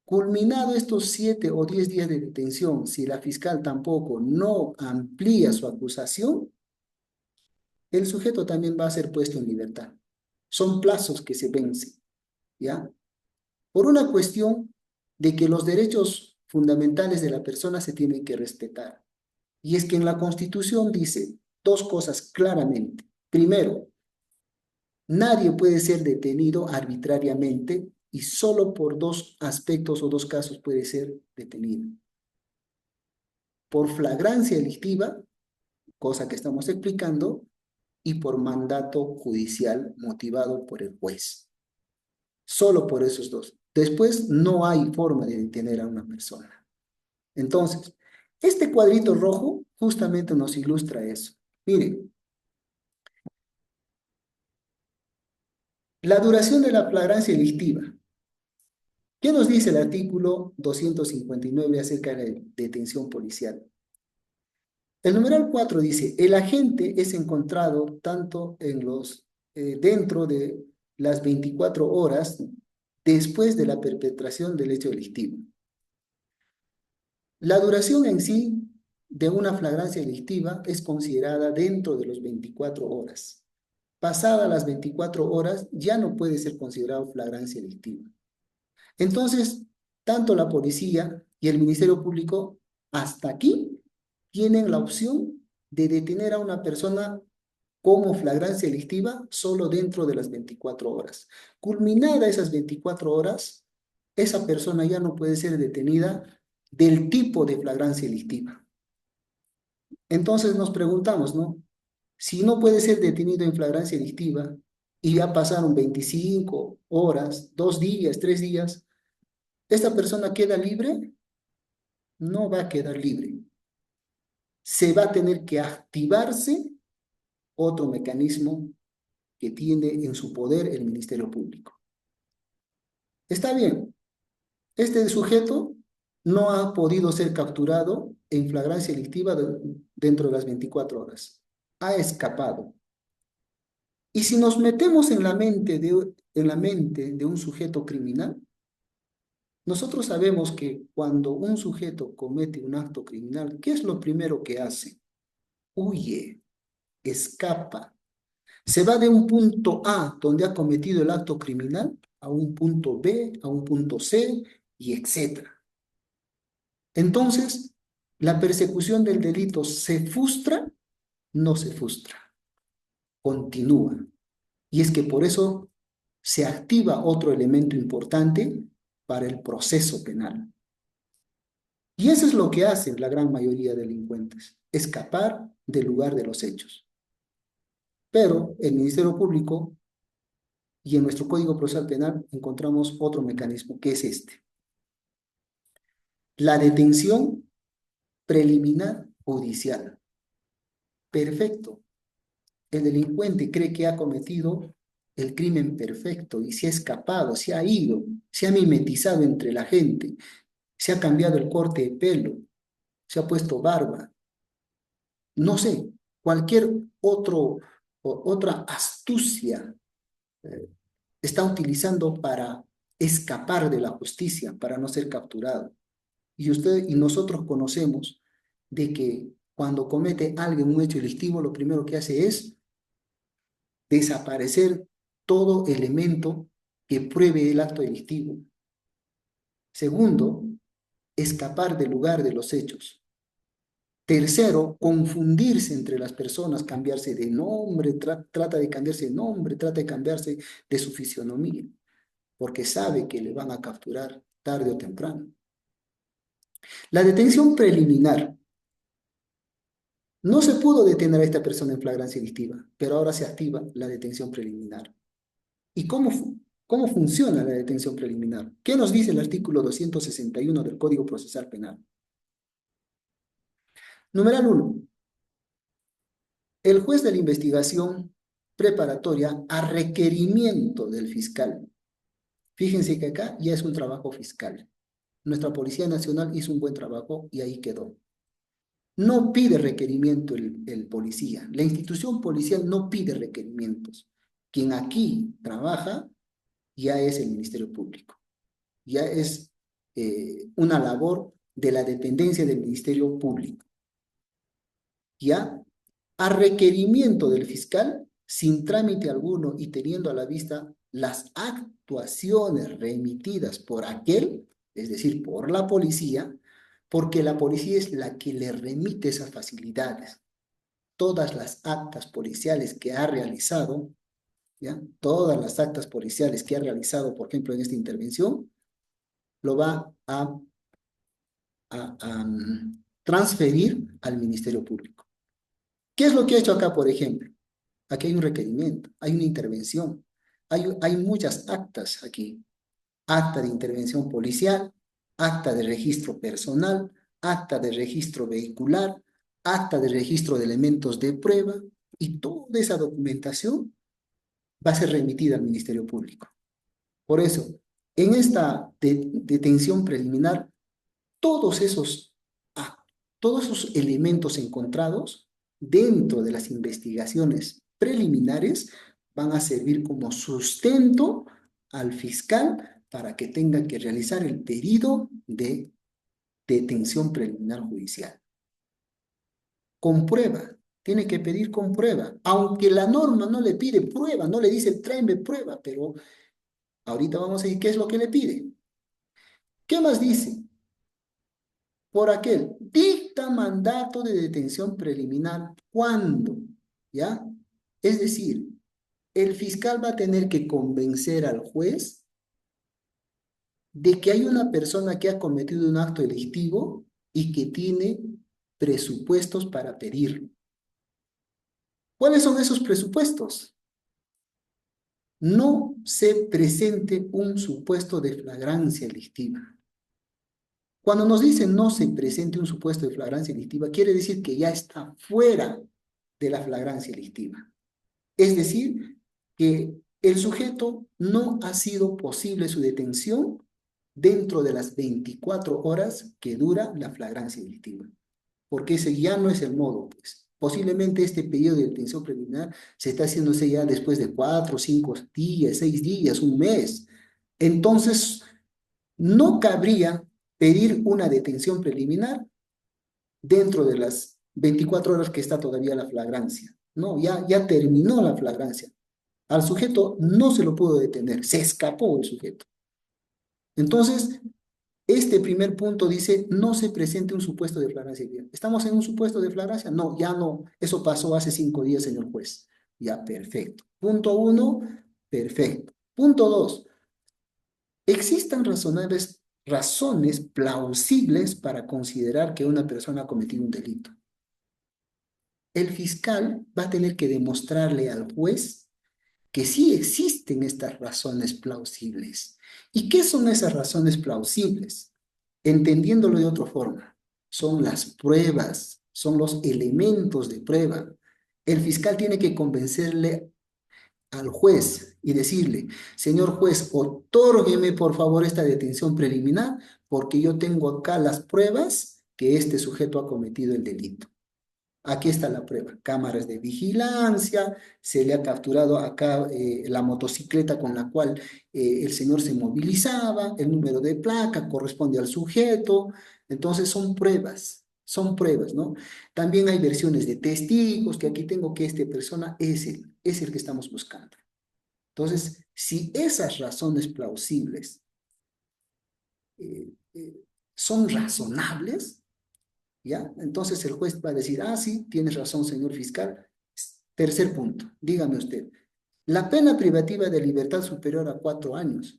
culminado estos 7 o 10 días de detención, si la fiscal tampoco no amplía su acusación, el sujeto también va a ser puesto en libertad. Son plazos que se vencen, ¿ya? Por una cuestión de que los derechos fundamentales de la persona se tienen que respetar. Y es que en la Constitución dice dos cosas claramente. Primero, nadie puede ser detenido arbitrariamente y solo por dos aspectos o dos casos puede ser detenido. Por flagrancia delictiva, cosa que estamos explicando, y por mandato judicial motivado por el juez. Solo por esos dos. Después no hay forma de detener a una persona. Entonces, este cuadrito rojo justamente nos ilustra eso. Miren, la duración de la flagrancia delictiva. ¿Qué nos dice el artículo 259 acerca de la detención policial? El numeral 4 dice, el agente es encontrado tanto dentro de las 24 horas después de la perpetración del hecho delictivo. La duración en sí de una flagrancia delictiva es considerada dentro de las 24 horas. Pasadas las 24 horas ya no puede ser considerado flagrancia delictiva. Entonces, tanto la policía y el Ministerio Público hasta aquí tienen la opción de detener a una persona como flagrancia delictiva solo dentro de las 24 horas. Culminada esas 24 horas, esa persona ya no puede ser detenida del tipo de flagrancia delictiva. Entonces nos preguntamos, ¿no? Si no puede ser detenido en flagrancia delictiva y ya pasaron 25 horas, 2 días, 3 días, ¿esta persona queda libre? No va a quedar libre. Se va a tener que activarse otro mecanismo que tiene en su poder el Ministerio Público. Está bien, este sujeto no ha podido ser capturado en flagrancia delictiva dentro de las 24 horas. Ha escapado. Y si nos metemos en la mente de un sujeto criminal, nosotros sabemos que cuando un sujeto comete un acto criminal, ¿qué es lo primero que hace? Huye, escapa. Se va de un punto A, donde ha cometido el acto criminal, a un punto B, a un punto C, y etcétera. Entonces, la persecución del delito se frustra, no se frustra, continúa. Y es que por eso se activa otro elemento importante para el proceso penal. Y eso es lo que hacen la gran mayoría de delincuentes, escapar del lugar de los hechos. Pero el Ministerio Público y en nuestro Código Procesal Penal encontramos otro mecanismo, que es este. La detención preliminar judicial. Perfecto. El delincuente cree que ha cometido el crimen perfecto y se ha escapado, se ha ido, se ha mimetizado entre la gente, se ha cambiado el corte de pelo, se ha puesto barba, no sé, cualquier otra astucia eh, está utilizando para escapar de la justicia, para no ser capturado. Y usted y nosotros conocemos de que cuando comete alguien un hecho delictivo, lo primero que hace es desaparecer todo elemento que pruebe el acto delictivo. Segundo, escapar del lugar de los hechos. Tercero, confundirse entre las personas, cambiarse de nombre, trata de cambiarse de nombre, trata de cambiarse de su fisionomía, porque sabe que le van a capturar tarde o temprano. La detención preliminar. No se pudo detener a esta persona en flagrancia delictiva, pero ahora se activa la detención preliminar. ¿Y cómo funciona la detención preliminar? ¿Qué nos dice el artículo 261 del Código Procesal Penal? Numeral 1. El juez de la investigación preparatoria a requerimiento del fiscal. Fíjense que acá ya es un trabajo fiscal. Nuestra Policía Nacional hizo un buen trabajo y ahí quedó. No pide requerimiento el policía. La institución policial no pide requerimientos. Quien aquí trabaja ya es el Ministerio Público. Ya es una labor de la dependencia del Ministerio Público. Ya a requerimiento del fiscal, sin trámite alguno y teniendo a la vista las actuaciones remitidas por aquel, es decir, por la policía, porque la policía es la que le remite esas facilidades. Todas las actas policiales que ha realizado, ¿ya? Todas las actas policiales que ha realizado, por ejemplo, en esta intervención, lo va a transferir al Ministerio Público. ¿Qué es lo que ha hecho acá, por ejemplo? Aquí hay un requerimiento, hay una intervención, hay muchas actas aquí. Acta de intervención policial, acta de registro personal, acta de registro vehicular, acta de registro de elementos de prueba, y toda esa documentación va a ser remitida al Ministerio Público. Por eso, en esta detención preliminar, todos todos esos elementos encontrados dentro de las investigaciones preliminares van a servir como sustento al fiscal para que tenga que realizar el pedido de detención preliminar judicial. Con prueba, tiene que pedir con prueba, aunque la norma no le pide prueba, no le dice tráeme prueba, pero ahorita vamos a ver qué es lo que le pide. ¿Qué más dice? Por aquel, dicta mandato de detención preliminar. ¿Cuándo? ¿Ya? Es decir, el fiscal va a tener que convencer al juez de que hay una persona que ha cometido un acto delictivo y que tiene presupuestos para pedirlo. ¿Cuáles son esos presupuestos? No se presente un supuesto de flagrancia delictiva. Cuando nos dicen no se presente un supuesto de flagrancia delictiva, quiere decir que ya está fuera de la flagrancia delictiva. Es decir, que el sujeto no ha sido posible su detención dentro de las 24 horas que dura la flagrancia delictiva. Porque ese ya no es el modo, pues. Posiblemente este pedido de detención preliminar se está haciéndose ya después de 4, 5 días, 6 días, un mes. Entonces, no cabría pedir una detención preliminar dentro de las 24 horas que está todavía la flagrancia. No, ya terminó la flagrancia. Al sujeto no se lo pudo detener, se escapó el sujeto. Entonces, este primer punto dice, no se presente un supuesto de flagrancia. ¿Estamos en un supuesto de flagrancia? No, ya no. Eso pasó hace 5 días, señor juez. Ya, perfecto. Punto 1, perfecto. Punto 2, existan razones plausibles para considerar que una persona ha cometido un delito. El fiscal va a tener que demostrarle al juez que sí existen estas razones plausibles. ¿Y qué son esas razones plausibles? Entendiéndolo de otra forma, son las pruebas, son los elementos de prueba. El fiscal tiene que convencerle al juez y decirle, señor juez, otórgueme por favor esta detención preliminar porque yo tengo acá las pruebas que este sujeto ha cometido el delito. Aquí está la prueba, cámaras de vigilancia, se le ha capturado acá la motocicleta con la cual el señor se movilizaba, el número de placa corresponde al sujeto, entonces son pruebas, ¿no? También hay versiones de testigos, que aquí tengo que esta persona es el que estamos buscando. Entonces, si esas razones plausibles eh, eh, son razonables, ¿ya? Entonces el juez va a decir, ah, sí, tienes razón, señor fiscal. Tercer punto, dígame usted, la pena privativa de libertad superior a 4 años.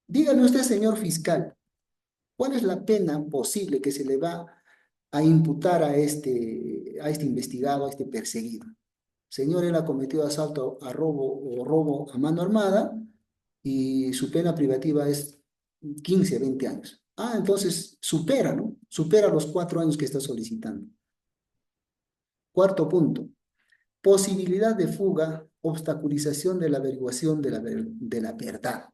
Dígame usted, señor fiscal, ¿cuál es la pena posible que se le va a imputar a este investigado, a este perseguido? Señor, él ha cometido asalto a robo o robo a mano armada y su pena privativa es 15 a 20 años. Ah, entonces supera, ¿no? Supera los 4 años que está solicitando. Cuarto punto, posibilidad de fuga, obstaculización de la averiguación de la verdad.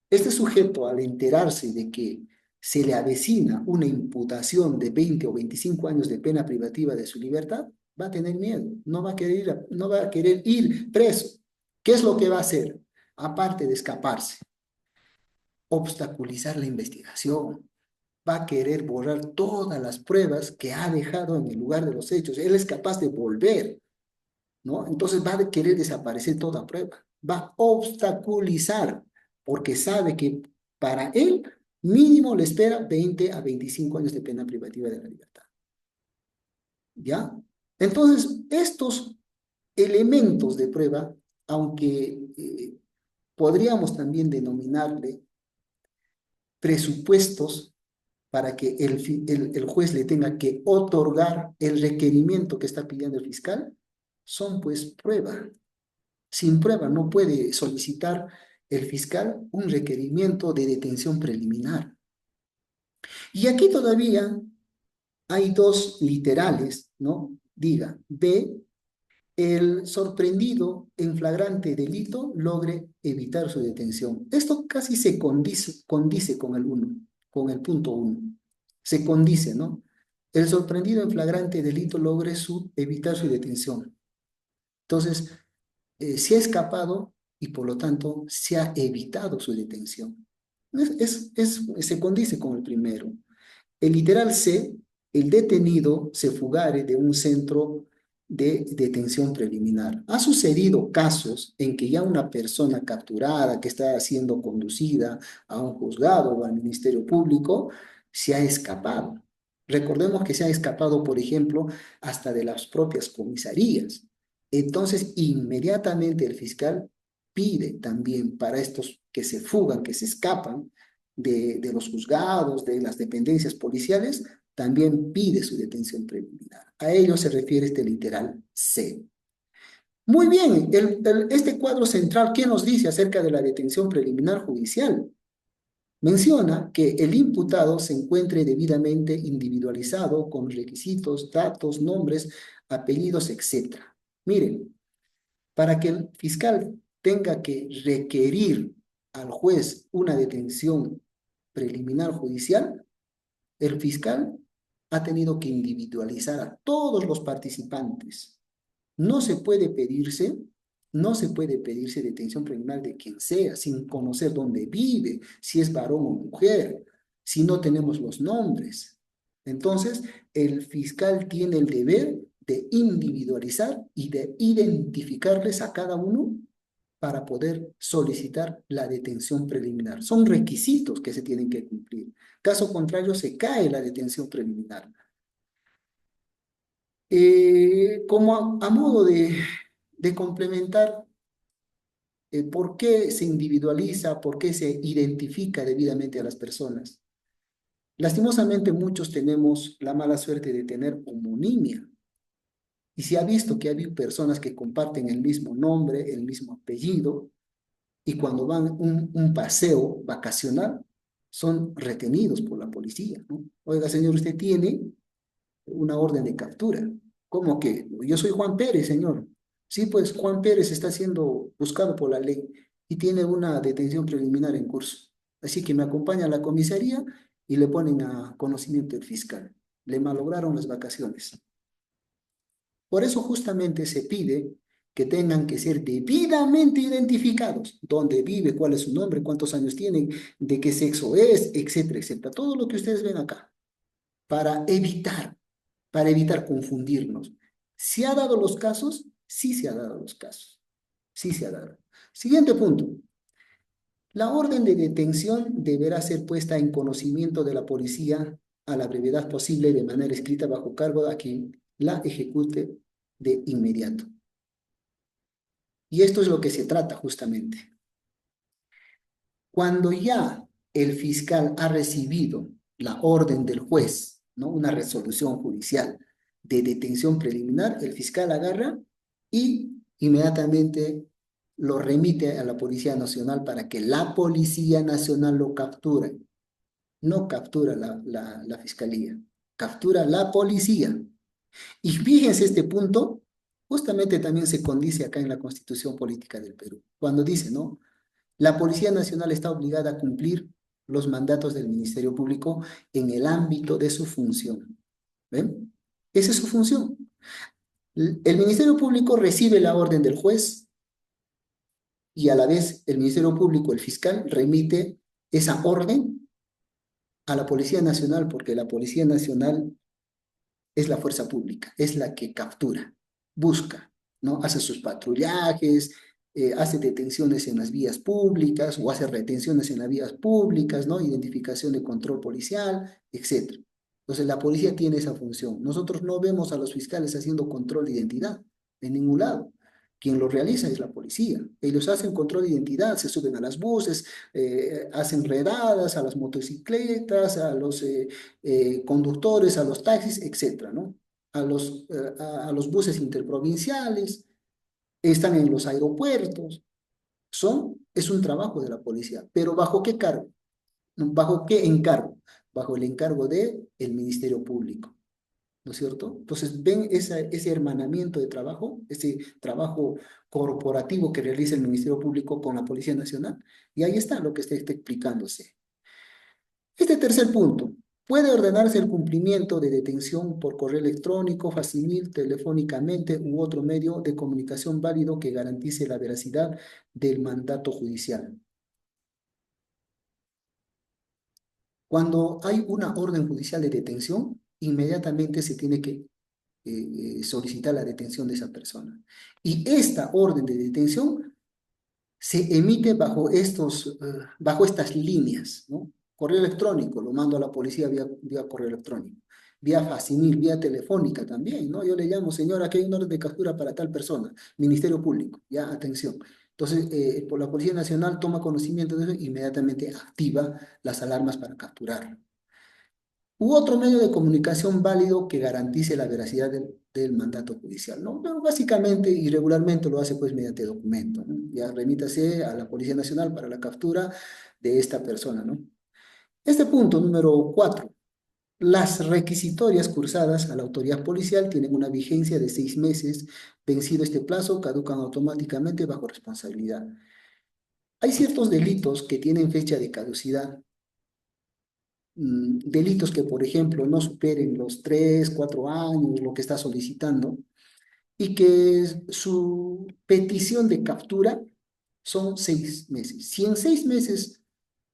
Este sujeto, al enterarse de que se le avecina una imputación de 20 o 25 años de pena privativa de su libertad, va a tener miedo, no va a querer ir preso. ¿Qué es lo que va a hacer? Aparte de escaparse, obstaculizar la investigación, va a querer borrar todas las pruebas que ha dejado en el lugar de los hechos. Él es capaz de volver, ¿no? Entonces va a querer desaparecer toda prueba, va a obstaculizar, porque sabe que para él mínimo le espera 20 a 25 años de pena privativa de la libertad, ¿ya? Entonces, estos elementos de prueba, aunque podríamos también denominarle presupuestos para que el juez le tenga que otorgar el requerimiento que está pidiendo el fiscal, son pues prueba. Sin prueba no puede solicitar el fiscal un requerimiento de detención preliminar. Y aquí todavía hay dos literales, ¿no? Diga, B, el sorprendido en flagrante delito logre evitar su detención. Esto casi se condice con el uno, con el punto uno. Se condice, ¿no? El sorprendido en flagrante delito logre evitar su detención. Entonces, se ha escapado y por lo tanto se ha evitado su detención. Se condice con el primero. El literal C, el detenido se fugare de un centro de detención preliminar. Ha sucedido casos en que ya una persona capturada que está siendo conducida a un juzgado o al Ministerio Público se ha escapado. Recordemos que se ha escapado, por ejemplo, hasta de las propias comisarías. Entonces, inmediatamente el fiscal pide también para estos que se fugan, que se escapan, de los juzgados, de las dependencias policiales, también pide su detención preliminar. A ello se refiere este literal C. Muy bien, este cuadro central, ¿qué nos dice acerca de la detención preliminar judicial? Menciona que el imputado se encuentre debidamente individualizado con requisitos, datos, nombres, apellidos, etcétera. Miren, para que el fiscal tenga que requerir al juez una detención preliminar judicial, el fiscal ha tenido que individualizar a todos los participantes. No se puede pedirse, no se puede pedirse detención preliminar de quien sea, sin conocer dónde vive, si es varón o mujer, si no tenemos los nombres. Entonces, el fiscal tiene el deber de individualizar y de identificarles a cada uno para poder solicitar la detención preliminar. Son requisitos que se tienen que cumplir. Caso contrario, se cae la detención preliminar. Como a modo de complementar, ¿por qué se individualiza, por qué se identifica debidamente a las personas? Lastimosamente, muchos tenemos la mala suerte de tener homonimia. Y se ha visto que hay personas que comparten el mismo nombre, el mismo apellido, y cuando van un paseo vacacional, son retenidos por la policía, ¿no? Oiga, señor, usted tiene una orden de captura. ¿Cómo que? Yo soy Juan Pérez, señor. Sí, pues Juan Pérez está siendo buscado por la ley y tiene una detención preliminar en curso. Así que me acompaña a la comisaría y le ponen a conocimiento del fiscal. Le malograron las vacaciones. Por eso justamente se pide que tengan que ser debidamente identificados, dónde vive, cuál es su nombre, cuántos años tiene, de qué sexo es, etcétera, etcétera. Todo lo que ustedes ven acá, para evitar, para evitar confundirnos. ¿Se ha dado los casos? Sí se ha dado los casos. Sí se ha dado. Siguiente punto. La orden de detención deberá ser puesta en conocimiento de la policía a la brevedad posible de manera escrita bajo cargo a quien la ejecute de inmediato. Y esto es lo que se trata justamente. Cuando ya el fiscal ha recibido la orden del juez, ¿no? Una resolución judicial de detención preliminar, el fiscal agarra y inmediatamente lo remite a la Policía Nacional para que la Policía Nacional lo capture. No captura la fiscalía, captura la policía. Y fíjense este punto, justamente también se condice acá en la Constitución Política del Perú, cuando dice, ¿no? La Policía Nacional está obligada a cumplir los mandatos del Ministerio Público en el ámbito de su función. ¿Ven? Esa es su función. El Ministerio Público recibe la orden del juez y a la vez el Ministerio Público, el fiscal, remite esa orden a la Policía Nacional porque la Policía Nacional es la fuerza pública, es la que captura, busca, ¿no? Hace sus patrullajes, hace detenciones en las vías públicas o hace retenciones en las vías públicas, ¿no? Identificación de control policial, etcétera. Entonces, la policía tiene esa función. Nosotros no vemos a los fiscales haciendo control de identidad en ningún lado. Quien lo realiza es la policía. Ellos hacen control de identidad, se suben a las buses, hacen redadas a las motocicletas, a los conductores, a los taxis, etcétera, ¿no? A los buses interprovinciales, están en los aeropuertos, es un trabajo de la policía, pero ¿bajo qué cargo? ¿Bajo qué encargo? Bajo el encargo del Ministerio Público, ¿no es cierto? Entonces, ven ese hermanamiento de trabajo, ese trabajo corporativo que realiza el Ministerio Público con la Policía Nacional, y ahí está lo que está explicándose. Este tercer punto, puede ordenarse el cumplimiento de detención por correo electrónico, facimil, telefónicamente u otro medio de comunicación válido que garantice la veracidad del mandato judicial. Cuando hay una orden judicial de detención, inmediatamente se tiene que solicitar la detención de esa persona. Y esta orden de detención se emite bajo estas líneas, ¿no? Correo electrónico, lo mando a la policía vía correo electrónico, vía facimil, vía telefónica también, ¿no? Yo le llamo, señora, aquí hay una orden de captura para tal persona, Ministerio Público, ya, atención. Entonces, por la Policía Nacional toma conocimiento de eso e inmediatamente activa las alarmas para capturarlo u otro medio de comunicación válido que garantice la veracidad del mandato judicial, ¿no? Pero básicamente y regularmente lo hace pues mediante documento, ¿no? Ya remítase a la Policía Nacional para la captura de esta persona, ¿no? Este punto número 4. Las requisitorias cursadas a la autoridad policial tienen una vigencia de 6 meses. Vencido este plazo, caducan automáticamente bajo responsabilidad. Hay ciertos delitos que tienen fecha de caducidad, delitos que, por ejemplo, no superen los 3, 4 años, lo que está solicitando, y que su petición de captura son 6 meses. Si en 6 meses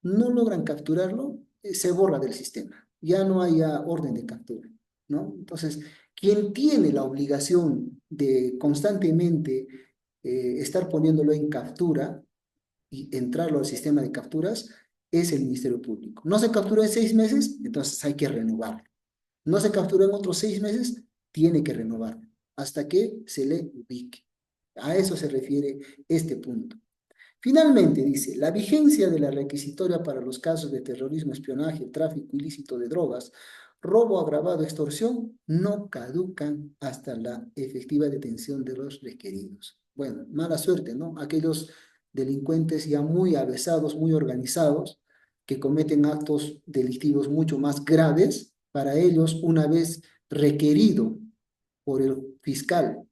no logran capturarlo, se borra del sistema. Ya no haya orden de captura, ¿no? Entonces, quien tiene la obligación de constantemente estar poniéndolo en captura y entrarlo al sistema de capturas es el Ministerio Público. No se capturó en 6 meses, entonces hay que renovarlo. No se capturó en otros 6 meses, tiene que renovarlo hasta que se le ubique. A eso se refiere este punto. Finalmente, dice, la vigencia de la requisitoria para los casos de terrorismo, espionaje, tráfico ilícito de drogas, robo agravado, extorsión, no caducan hasta la efectiva detención de los requeridos. Bueno, mala suerte, ¿no? Aquellos delincuentes ya muy avesados, muy organizados, que cometen actos delictivos mucho más graves, para ellos, una vez requerido por el fiscal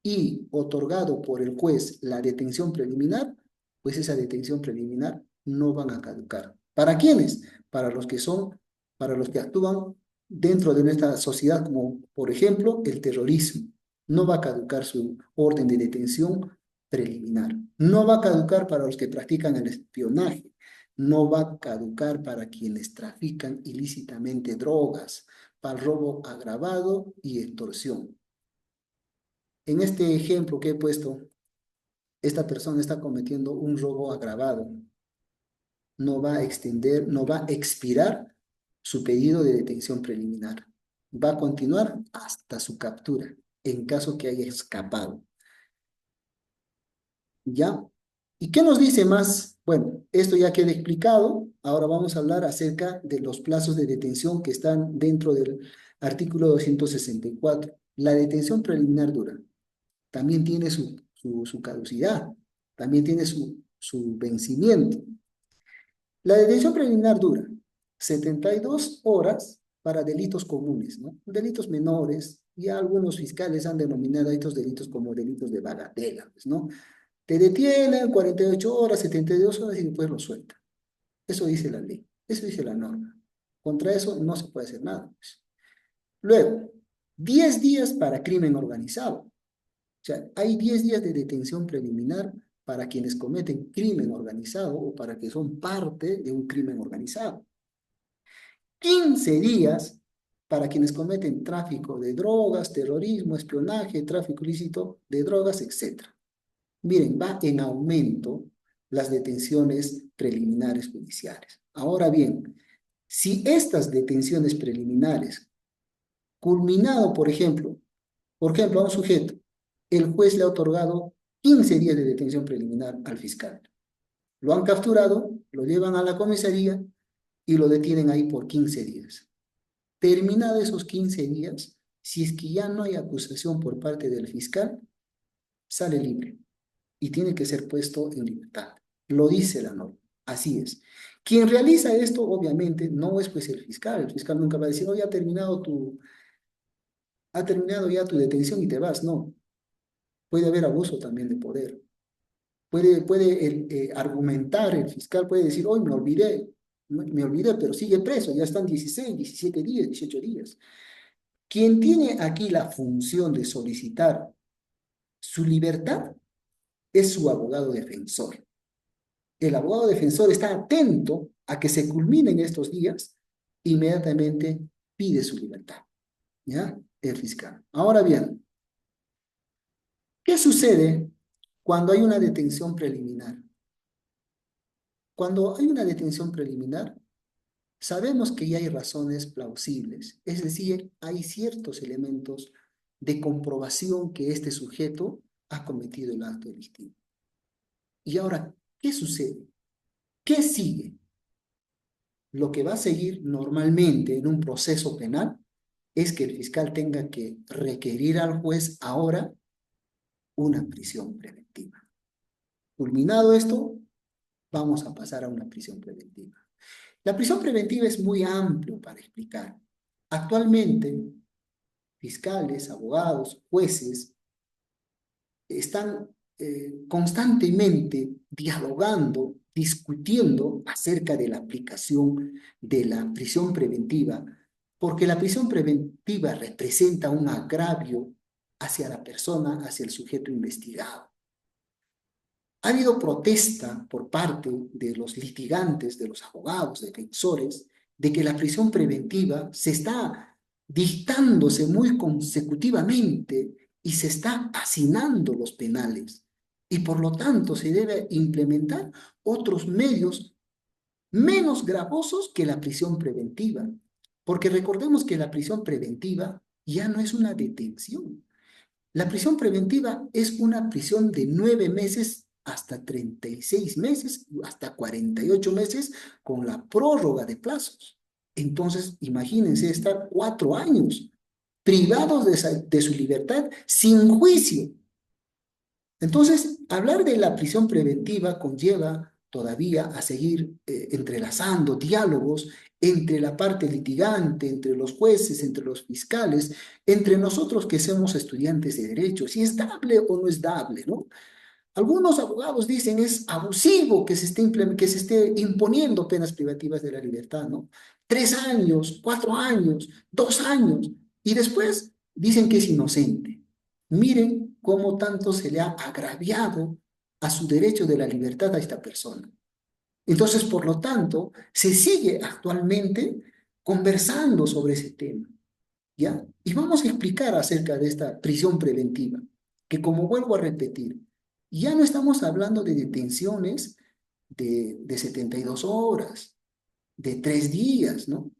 y otorgado por el juez la detención preliminar, pues esa detención preliminar no van a caducar. ¿Para quiénes? Para los que son, para los que actúan dentro de nuestra sociedad, como por ejemplo el terrorismo. No va a caducar su orden de detención preliminar. No va a caducar para los que practican el espionaje. No va a caducar para quienes trafican ilícitamente drogas, para el robo agravado y extorsión. En este ejemplo que he puesto, esta persona está cometiendo un robo agravado. No va a extender, no va a expirar su pedido de detención preliminar. Va a continuar hasta su captura, en caso que haya escapado. ¿Ya? ¿Y qué nos dice más? Bueno, esto ya queda explicado. Ahora vamos a hablar acerca de los plazos de detención que están dentro del artículo 264. La detención preliminar dura también tiene su caducidad, también tiene su vencimiento. La detención preliminar dura 72 horas para delitos comunes, ¿no? Delitos menores, y algunos fiscales han denominado a estos delitos como delitos de bagatela, pues, ¿no? Te detienen 48 horas, 72 horas y después lo sueltan. Eso dice la ley, eso dice la norma. Contra eso no se puede hacer nada, pues. Luego, 10 días para crimen organizado. O sea, hay 10 días de detención preliminar para quienes cometen crimen organizado o para que son parte de un crimen organizado. 15 días para quienes cometen tráfico de drogas, terrorismo, espionaje, tráfico ilícito de drogas, etc. Miren, va en aumento las detenciones preliminares judiciales. Ahora bien, si estas detenciones preliminares, culminado, por ejemplo, a un sujeto, el juez le ha otorgado 15 días de detención preliminar al fiscal. Lo han capturado, lo llevan a la comisaría y lo detienen ahí por 15 días. Terminados esos 15 días, si es que ya no hay acusación por parte del fiscal, sale libre y tiene que ser puesto en libertad. Lo dice la norma, así es. Quien realiza esto, obviamente, no es pues el fiscal nunca va a decir, oh, ya ha terminado ya tu detención y te vas, no. Puede haber abuso también de poder. Puede argumentar el fiscal, puede decir, hoy me olvidé, pero sigue preso, ya están 16, 17 días, 18 días. Quien tiene aquí la función de solicitar su libertad es su abogado defensor. El abogado defensor está atento a que se culminen estos días, inmediatamente pide su libertad, ¿ya? El fiscal. Ahora bien, ¿qué sucede cuando hay una detención preliminar? Cuando hay una detención preliminar, sabemos que ya hay razones plausibles, es decir, hay ciertos elementos de comprobación que este sujeto ha cometido el acto delictivo. Y ahora, ¿qué sucede? ¿Qué sigue? Lo que va a seguir normalmente en un proceso penal es que el fiscal tenga que requerir al juez ahora una prisión preventiva. Culminado esto, vamos a pasar a una prisión preventiva. La prisión preventiva es muy amplio para explicar. Actualmente, fiscales, abogados, jueces están constantemente dialogando, discutiendo acerca de la aplicación de la prisión preventiva, porque la prisión preventiva representa un agravio hacia la persona, hacia el sujeto investigado. Ha habido protesta por parte de los litigantes, de los abogados, defensores, de que la prisión preventiva se está dictándose muy consecutivamente y se está hacinando los penales. Y por lo tanto se debe implementar otros medios menos gravosos que la prisión preventiva. Porque recordemos que la prisión preventiva ya no es una detención. La prisión preventiva es una prisión de 9 meses hasta 36 meses, hasta 48 meses, con la prórroga de plazos. Entonces, imagínense estar 4 años privados de su libertad sin juicio. Entonces, hablar de la prisión preventiva conlleva todavía a seguir entrelazando diálogos entre la parte litigante, entre los jueces, entre los fiscales, entre nosotros que somos estudiantes de derecho, si es dable o no es dable, ¿no? Algunos abogados dicen es abusivo que se esté imponiendo penas privativas de la libertad, ¿no? 3 años, 4 años, 2 años, y después dicen que es inocente. Miren cómo tanto se le ha agraviado a su derecho de la libertad a esta persona. Entonces, por lo tanto, se sigue actualmente conversando sobre ese tema, ¿ya? Y vamos a explicar acerca de esta prisión preventiva, que como vuelvo a repetir, ya no estamos hablando de detenciones de 72 horas, de 3 días, ¿no?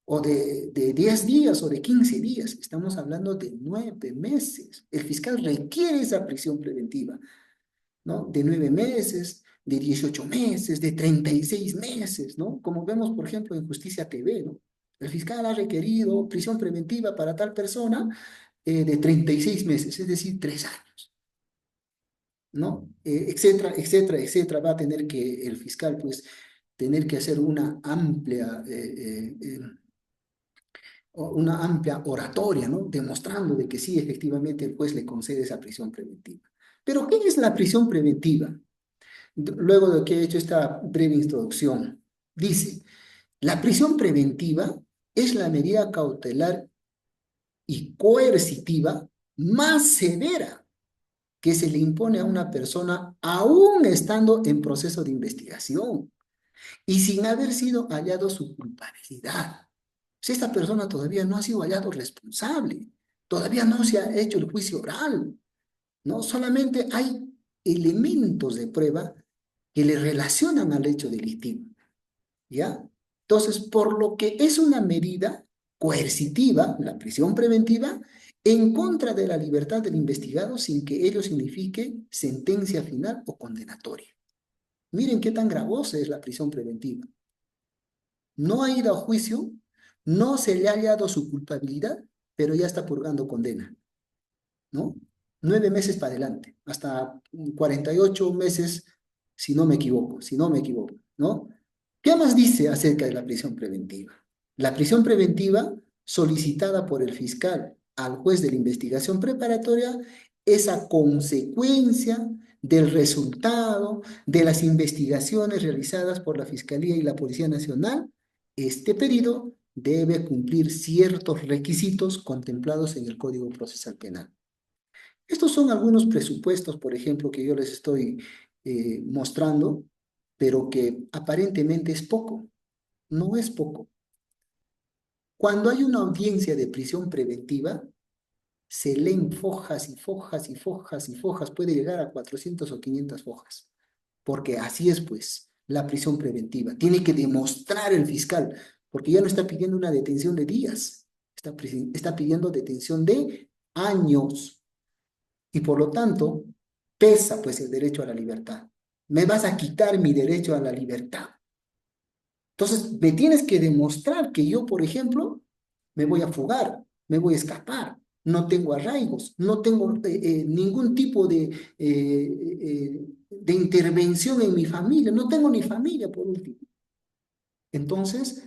O de 10 días o de 15 días. Estamos hablando de 9 meses. El fiscal requiere esa prisión preventiva, ¿no? De 9 meses, de 18 meses, de 36 meses, ¿no? Como vemos, por ejemplo, en Justicia TV, ¿no? El fiscal ha requerido prisión preventiva para tal persona de 36 meses, es decir, 3 años, ¿no? Etcétera, etcétera, etcétera. Va a tener que el fiscal, pues, tener que hacer una amplia oratoria, ¿no? Demostrando de que sí, efectivamente, el juez le concede esa prisión preventiva. Pero, ¿qué es la prisión preventiva? Luego de que he hecho esta breve introducción, dice, la prisión preventiva es la medida cautelar y coercitiva más severa que se le impone a una persona aún estando en proceso de investigación y sin haber sido hallado su culpabilidad. Si esta persona todavía no ha sido hallado responsable, todavía no se ha hecho el juicio oral, ¿no? Solamente hay elementos de prueba que le relacionan al hecho delictivo, ¿ya? Entonces, por lo que es una medida coercitiva, la prisión preventiva, en contra de la libertad del investigado sin que ello signifique sentencia final o condenatoria. Miren qué tan gravosa es la prisión preventiva. No ha ido a juicio, no se le ha hallado su culpabilidad, pero ya está purgando condena, ¿no? 9 meses para adelante, hasta 48 meses, si no me equivoco, ¿no? ¿Qué más dice acerca de la prisión preventiva? La prisión preventiva solicitada por el fiscal al juez de la investigación preparatoria es a consecuencia del resultado de las investigaciones realizadas por la Fiscalía y la Policía Nacional. Este pedido debe cumplir ciertos requisitos contemplados en el Código Procesal Penal. Estos son algunos presupuestos, por ejemplo, que yo les estoy mostrando, pero que aparentemente es poco. No es poco. Cuando hay una audiencia de prisión preventiva, se leen fojas y fojas y fojas y fojas, puede llegar a 400 o 500 fojas, porque así es, pues, la prisión preventiva. Tiene que demostrar el fiscal, porque ya no está pidiendo una detención de días, está pidiendo detención de años. Y por lo tanto, pesa pues el derecho a la libertad. Me vas a quitar mi derecho a la libertad. Entonces, me tienes que demostrar que yo, por ejemplo, me voy a fugar, me voy a escapar, no tengo arraigos, no tengo ningún tipo de intervención en mi familia, no tengo ni familia, por último. Entonces,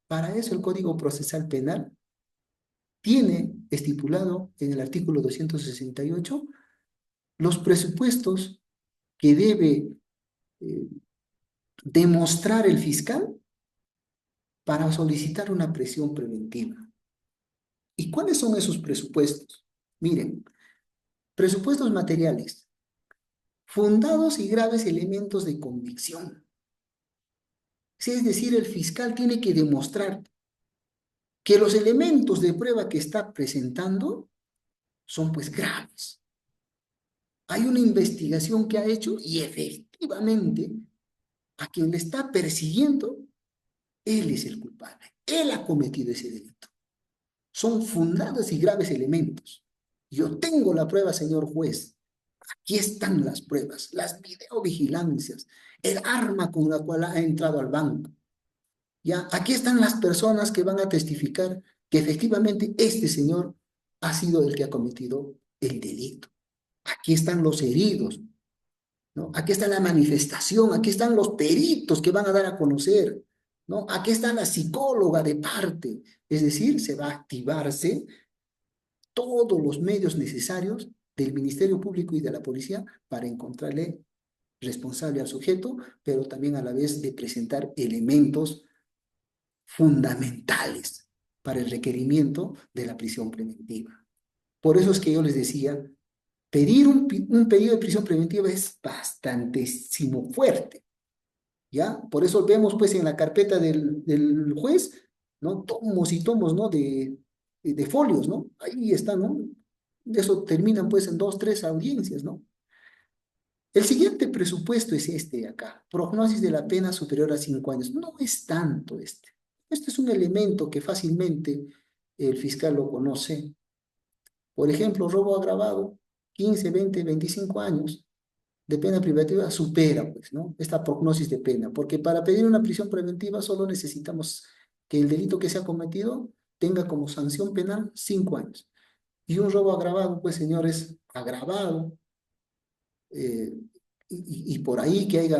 para eso el Código Procesal Penal tiene estipulado en el artículo 268 los presupuestos que debe eh, demostrar el fiscal para solicitar una prisión preventiva. ¿Y cuáles son esos presupuestos? Miren, presupuestos materiales, fundados y graves elementos de convicción. Sí, es decir, el fiscal tiene que demostrar que los elementos de prueba que está presentando son pues graves. Hay una investigación que ha hecho y efectivamente a quien le está persiguiendo, él es el culpable. Él ha cometido ese delito. Son fundados y graves elementos. Yo tengo la prueba, señor juez. Aquí están las pruebas, las videovigilancias, el arma con la cual ha entrado al banco. Ya, aquí están las personas que van a testificar que efectivamente este señor ha sido el que ha cometido el delito. Aquí están los heridos. ¿no? Aquí está la manifestación, aquí están los peritos que van a dar a conocer, ¿no? Aquí está la psicóloga de parte. Es decir, se va a activarse todos los medios necesarios del Ministerio Público y de la policía para encontrarle responsable al sujeto, pero también a la vez de presentar elementos fundamentales para el requerimiento de la prisión preventiva. Por eso es que yo les decía, pedir un pedido de prisión preventiva es bastantísimo fuerte, ¿ya? Por eso vemos pues en la carpeta del juez, ¿no? Tomos y tomos, ¿no? De folios, ¿no? Ahí está, ¿no? Eso terminan pues en 2, 3 audiencias, ¿no? El siguiente presupuesto es este de acá, prognosis de la pena superior a 5 años. No es tanto este. Este es un elemento que fácilmente el fiscal lo conoce. Por ejemplo, robo agravado, 15, 20, 25 años de pena privativa supera, pues, ¿no? Esta prognosis de pena, porque para pedir una prisión preventiva solo necesitamos que el delito que se ha cometido tenga como sanción penal 5 años. Y un robo agravado, pues, señores, agravado, eh, y por ahí que haya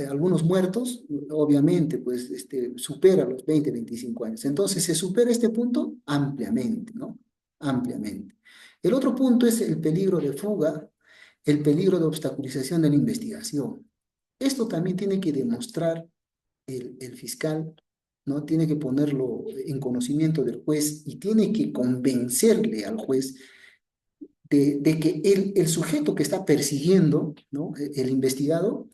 algunos muertos, obviamente, pues supera los 20, 25 años. Entonces se supera este punto ampliamente, ¿no? Ampliamente. El otro punto es el peligro de fuga, el peligro de obstaculización de la investigación. Esto también tiene que demostrar el fiscal, ¿no? Tiene que ponerlo en conocimiento del juez y tiene que convencerle al juez de que el sujeto que está persiguiendo, ¿no? El investigado,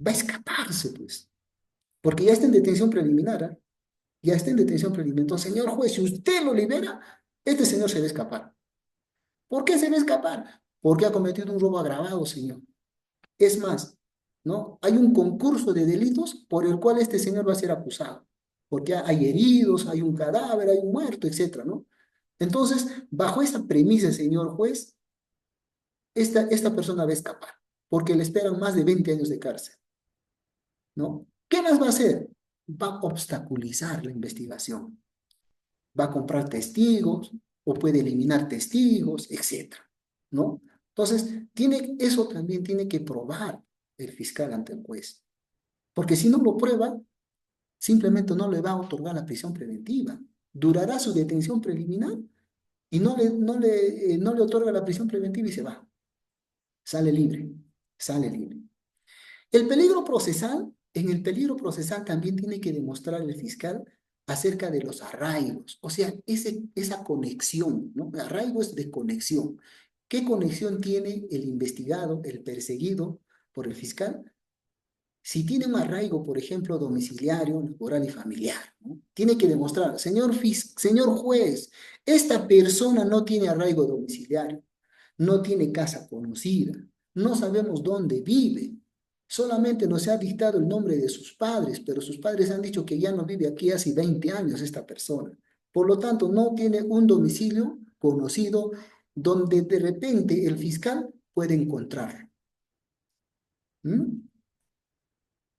va a escaparse, pues, porque ya está en detención preliminar, ¿eh? Ya está en detención preliminar. Entonces, señor juez, si usted lo libera, este señor se va a escapar. ¿Por qué se va a escapar? Porque ha cometido un robo agravado, señor. Es más, ¿no? Hay un concurso de delitos por el cual este señor va a ser acusado, porque hay heridos, hay un cadáver, hay un muerto, etcétera, ¿no? Entonces, bajo esa premisa, señor juez, esta persona va a escapar, porque le esperan más de 20 años de cárcel, ¿no? ¿Qué más va a hacer? Va a obstaculizar la investigación, va a comprar testigos o puede eliminar testigos, etcétera, ¿no? Entonces, eso también tiene que probar el fiscal ante el juez, porque si no lo prueba, simplemente no le va a otorgar la prisión preventiva. Durará su detención preliminar y no le otorga la prisión preventiva y se va. Sale libre, sale libre. En el peligro procesal también tiene que demostrar el fiscal acerca de los arraigos, o sea, esa conexión, ¿no? Arraigo es de conexión. ¿Qué conexión tiene el investigado, el perseguido por el fiscal? Si tiene un arraigo, por ejemplo, domiciliario, laboral y familiar, ¿no? Tiene que demostrar, señor juez, esta persona no tiene arraigo domiciliario, no tiene casa conocida, no sabemos dónde vive, solamente nos ha dictado el nombre de sus padres, pero sus padres han dicho que ya no vive aquí hace 20 años esta persona. Por lo tanto, no tiene un domicilio conocido donde de repente el fiscal puede encontrarlo. ¿Mm?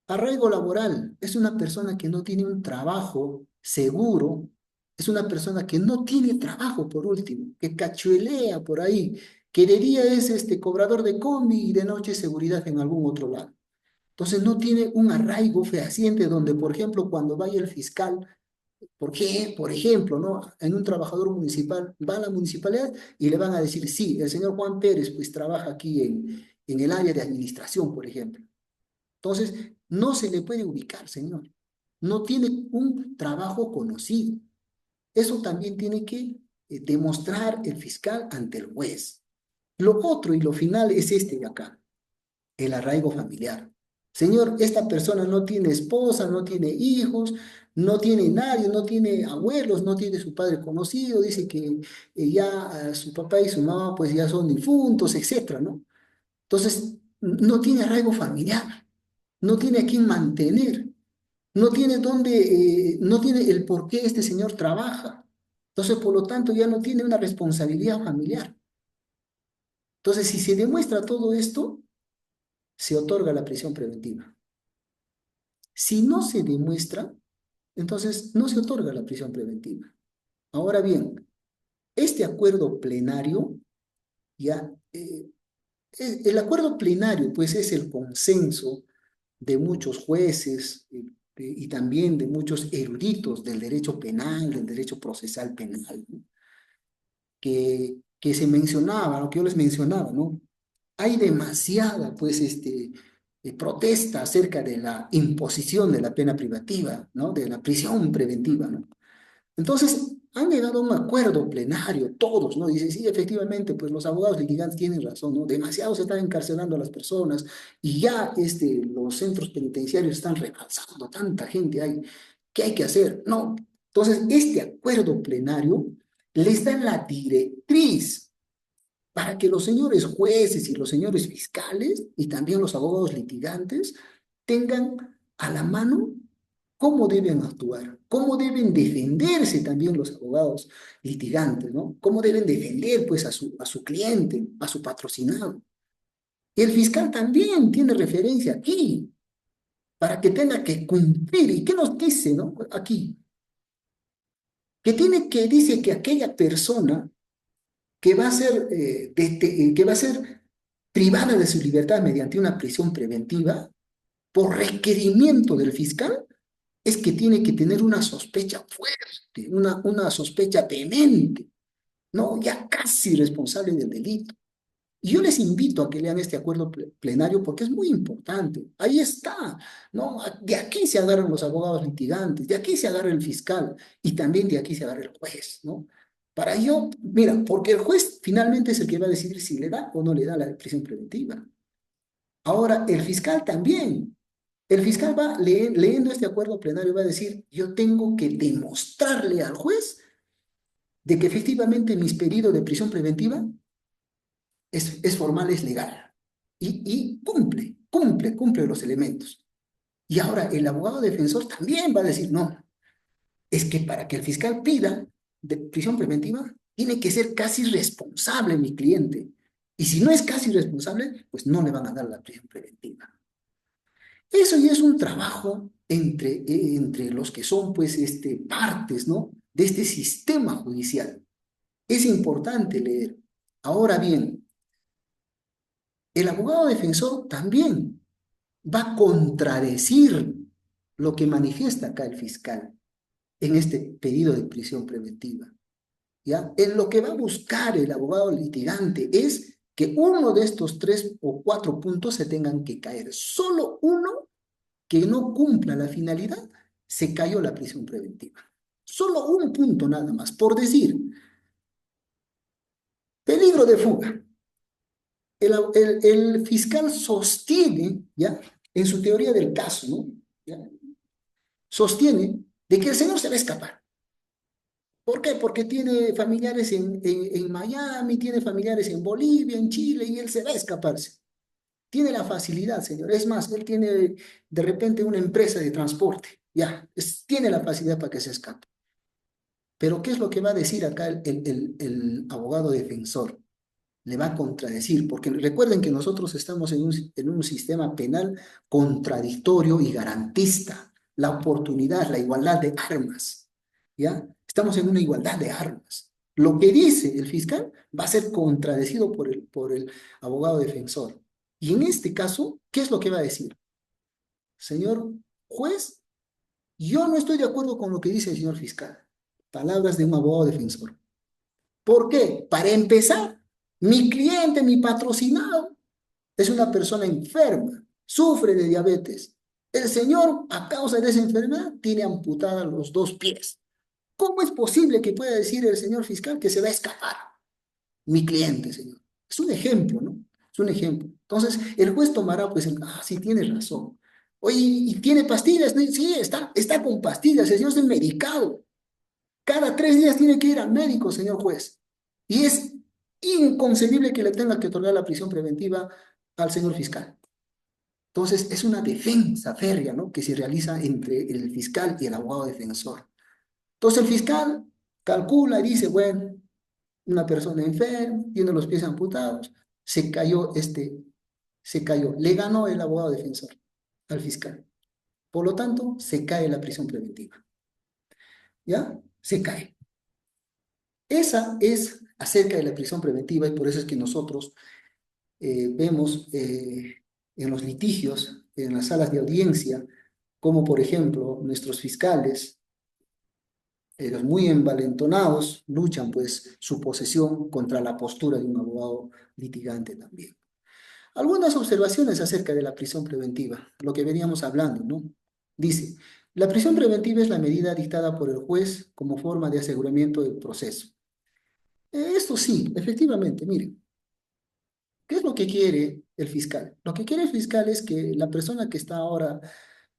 Arraigo laboral es una persona que no tiene un trabajo seguro, es una persona que no tiene trabajo por último, que cachuelea por ahí, que de día es cobrador de combi y de noche seguridad en algún otro lado. Entonces no tiene un arraigo fehaciente donde, por ejemplo, cuando vaya el fiscal, por ejemplo, ¿no? En un trabajador municipal, va a la municipalidad y le van a decir, sí, el señor Juan Pérez pues trabaja aquí en el área de administración, por ejemplo. Entonces, no se le puede ubicar, señor. No tiene un trabajo conocido. Eso también tiene que demostrar el fiscal ante el juez. Lo otro y lo final es este de acá, el arraigo familiar. Señor, esta persona no tiene esposa, no tiene hijos, no tiene nadie, no tiene abuelos, no tiene su padre conocido, dice que ya su papá y su mamá pues ya son difuntos, etcétera, ¿no? Entonces, no tiene arraigo familiar, no tiene a quién mantener, no tiene el por qué este señor trabaja. Entonces, por lo tanto, ya no tiene una responsabilidad familiar. Entonces, si se demuestra todo esto, se otorga la prisión preventiva. Si no se demuestra, entonces no se otorga la prisión preventiva. Ahora bien, este acuerdo plenario ya El acuerdo plenario, pues, es el consenso de muchos jueces y también de muchos eruditos del derecho penal, del derecho procesal penal, ¿no? Que se mencionaba, lo que yo les mencionaba, ¿no? Hay demasiada, pues, protesta acerca de la imposición de la pena privativa, ¿no? De la prisión preventiva, ¿no? Entonces, han llegado a un acuerdo plenario, todos, ¿no? Dicen, sí, efectivamente, pues los abogados litigantes tienen razón, ¿no? Demasiado se están encarcelando a las personas y ya los centros penitenciarios están rebalsando, tanta gente hay. ¿Qué hay que hacer? No. Entonces, este acuerdo plenario les da la directriz para que los señores jueces y los señores fiscales y también los abogados litigantes tengan a la mano cómo deben actuar, cómo deben defenderse también los abogados litigantes, ¿no? Cómo deben defender pues a su cliente, a su patrocinado. Y el fiscal también tiene referencia aquí para que tenga que cumplir. ¿Y qué nos dice, no? Aquí, dice que aquella persona que va a ser, que va a ser privada de su libertad mediante una prisión preventiva, por requerimiento del fiscal, es que tiene que tener una sospecha fuerte, una sospecha vehemente, ¿no? Ya casi responsable del delito. Y yo les invito a que lean este acuerdo plenario porque es muy importante. Ahí está, ¿no? De aquí se agarran los abogados litigantes, de aquí se agarra el fiscal y también de aquí se agarra el juez, ¿no? Para yo, mira, porque el juez finalmente es el que va a decidir si le da o no le da la prisión preventiva. Ahora, el fiscal también. El fiscal va leyendo este acuerdo plenario, va a decir, yo tengo que demostrarle al juez de que efectivamente mis pedidos de prisión preventiva es formal, es legal. Y cumple los elementos. Y ahora el abogado defensor también va a decir, no, es que para que el fiscal pida de prisión preventiva, tiene que ser casi responsable mi cliente. Y si no es casi responsable, pues no le van a dar la prisión preventiva. Eso ya es un trabajo entre los que son, pues, partes, ¿no? De este sistema judicial. Es importante leer. Ahora bien, el abogado defensor también va a contradecir lo que manifiesta acá el fiscal en este pedido de prisión preventiva. ¿Ya? En lo que va a buscar el abogado litigante es que uno de estos 3 o 4 puntos se tengan que caer. Solo uno que no cumpla la finalidad, se cayó la prisión preventiva. Solo un punto nada más, por decir, peligro de fuga. El fiscal sostiene, ¿ya? En su teoría del caso, ¿no? ¿Ya? Sostiene de que el señor se va a escapar. ¿Por qué? Porque tiene familiares en Miami, tiene familiares en Bolivia, en Chile, y él se va a escaparse. Tiene la facilidad, señor. Es más, él tiene de repente una empresa de transporte. Ya, tiene la facilidad para que se escape. Pero ¿qué es lo que va a decir acá el abogado defensor? Le va a contradecir, porque recuerden que nosotros estamos en un sistema penal contradictorio y garantista. La oportunidad, la igualdad de armas, ¿ya? Estamos en una igualdad de armas. Lo que dice el fiscal va a ser contradecido por el abogado defensor. Y en este caso, ¿qué es lo que va a decir? Señor juez, yo no estoy de acuerdo con lo que dice el señor fiscal. Palabras de un abogado defensor. ¿Por qué? Para empezar, mi cliente, mi patrocinado, es una persona enferma, sufre de diabetes. El señor, a causa de esa enfermedad, tiene amputadas los 2 pies. ¿Cómo es posible que pueda decir el señor fiscal que se va a escapar? Mi cliente, señor. Es un ejemplo, ¿no? Es un ejemplo. Entonces, el juez tomará, pues, sí, tiene razón. Oye, ¿y tiene pastillas? Sí, está con pastillas, el señor es medicado. Cada 3 días tiene que ir al médico, señor juez. Y es inconcebible que le tenga que otorgar la prisión preventiva al señor fiscal. Entonces, es una defensa férrea, ¿no? Que se realiza entre el fiscal y el abogado defensor. Entonces, el fiscal calcula y dice, bueno, una persona enferma, tiene los pies amputados, se cayó. Le ganó el abogado defensor al fiscal. Por lo tanto, se cae la prisión preventiva. ¿Ya? Se cae. Esa es acerca de la prisión preventiva y por eso es que nosotros vemos en los litigios, en las salas de audiencia, como por ejemplo nuestros fiscales, los muy envalentonados, luchan pues su posesión contra la postura de un abogado litigante también. Algunas observaciones acerca de la prisión preventiva, lo que veníamos hablando, ¿no? Dice, la prisión preventiva es la medida dictada por el juez como forma de aseguramiento del proceso. Esto sí, efectivamente, miren, ¿qué es lo que quiere el fiscal? Lo que quiere el fiscal es que la persona que está ahora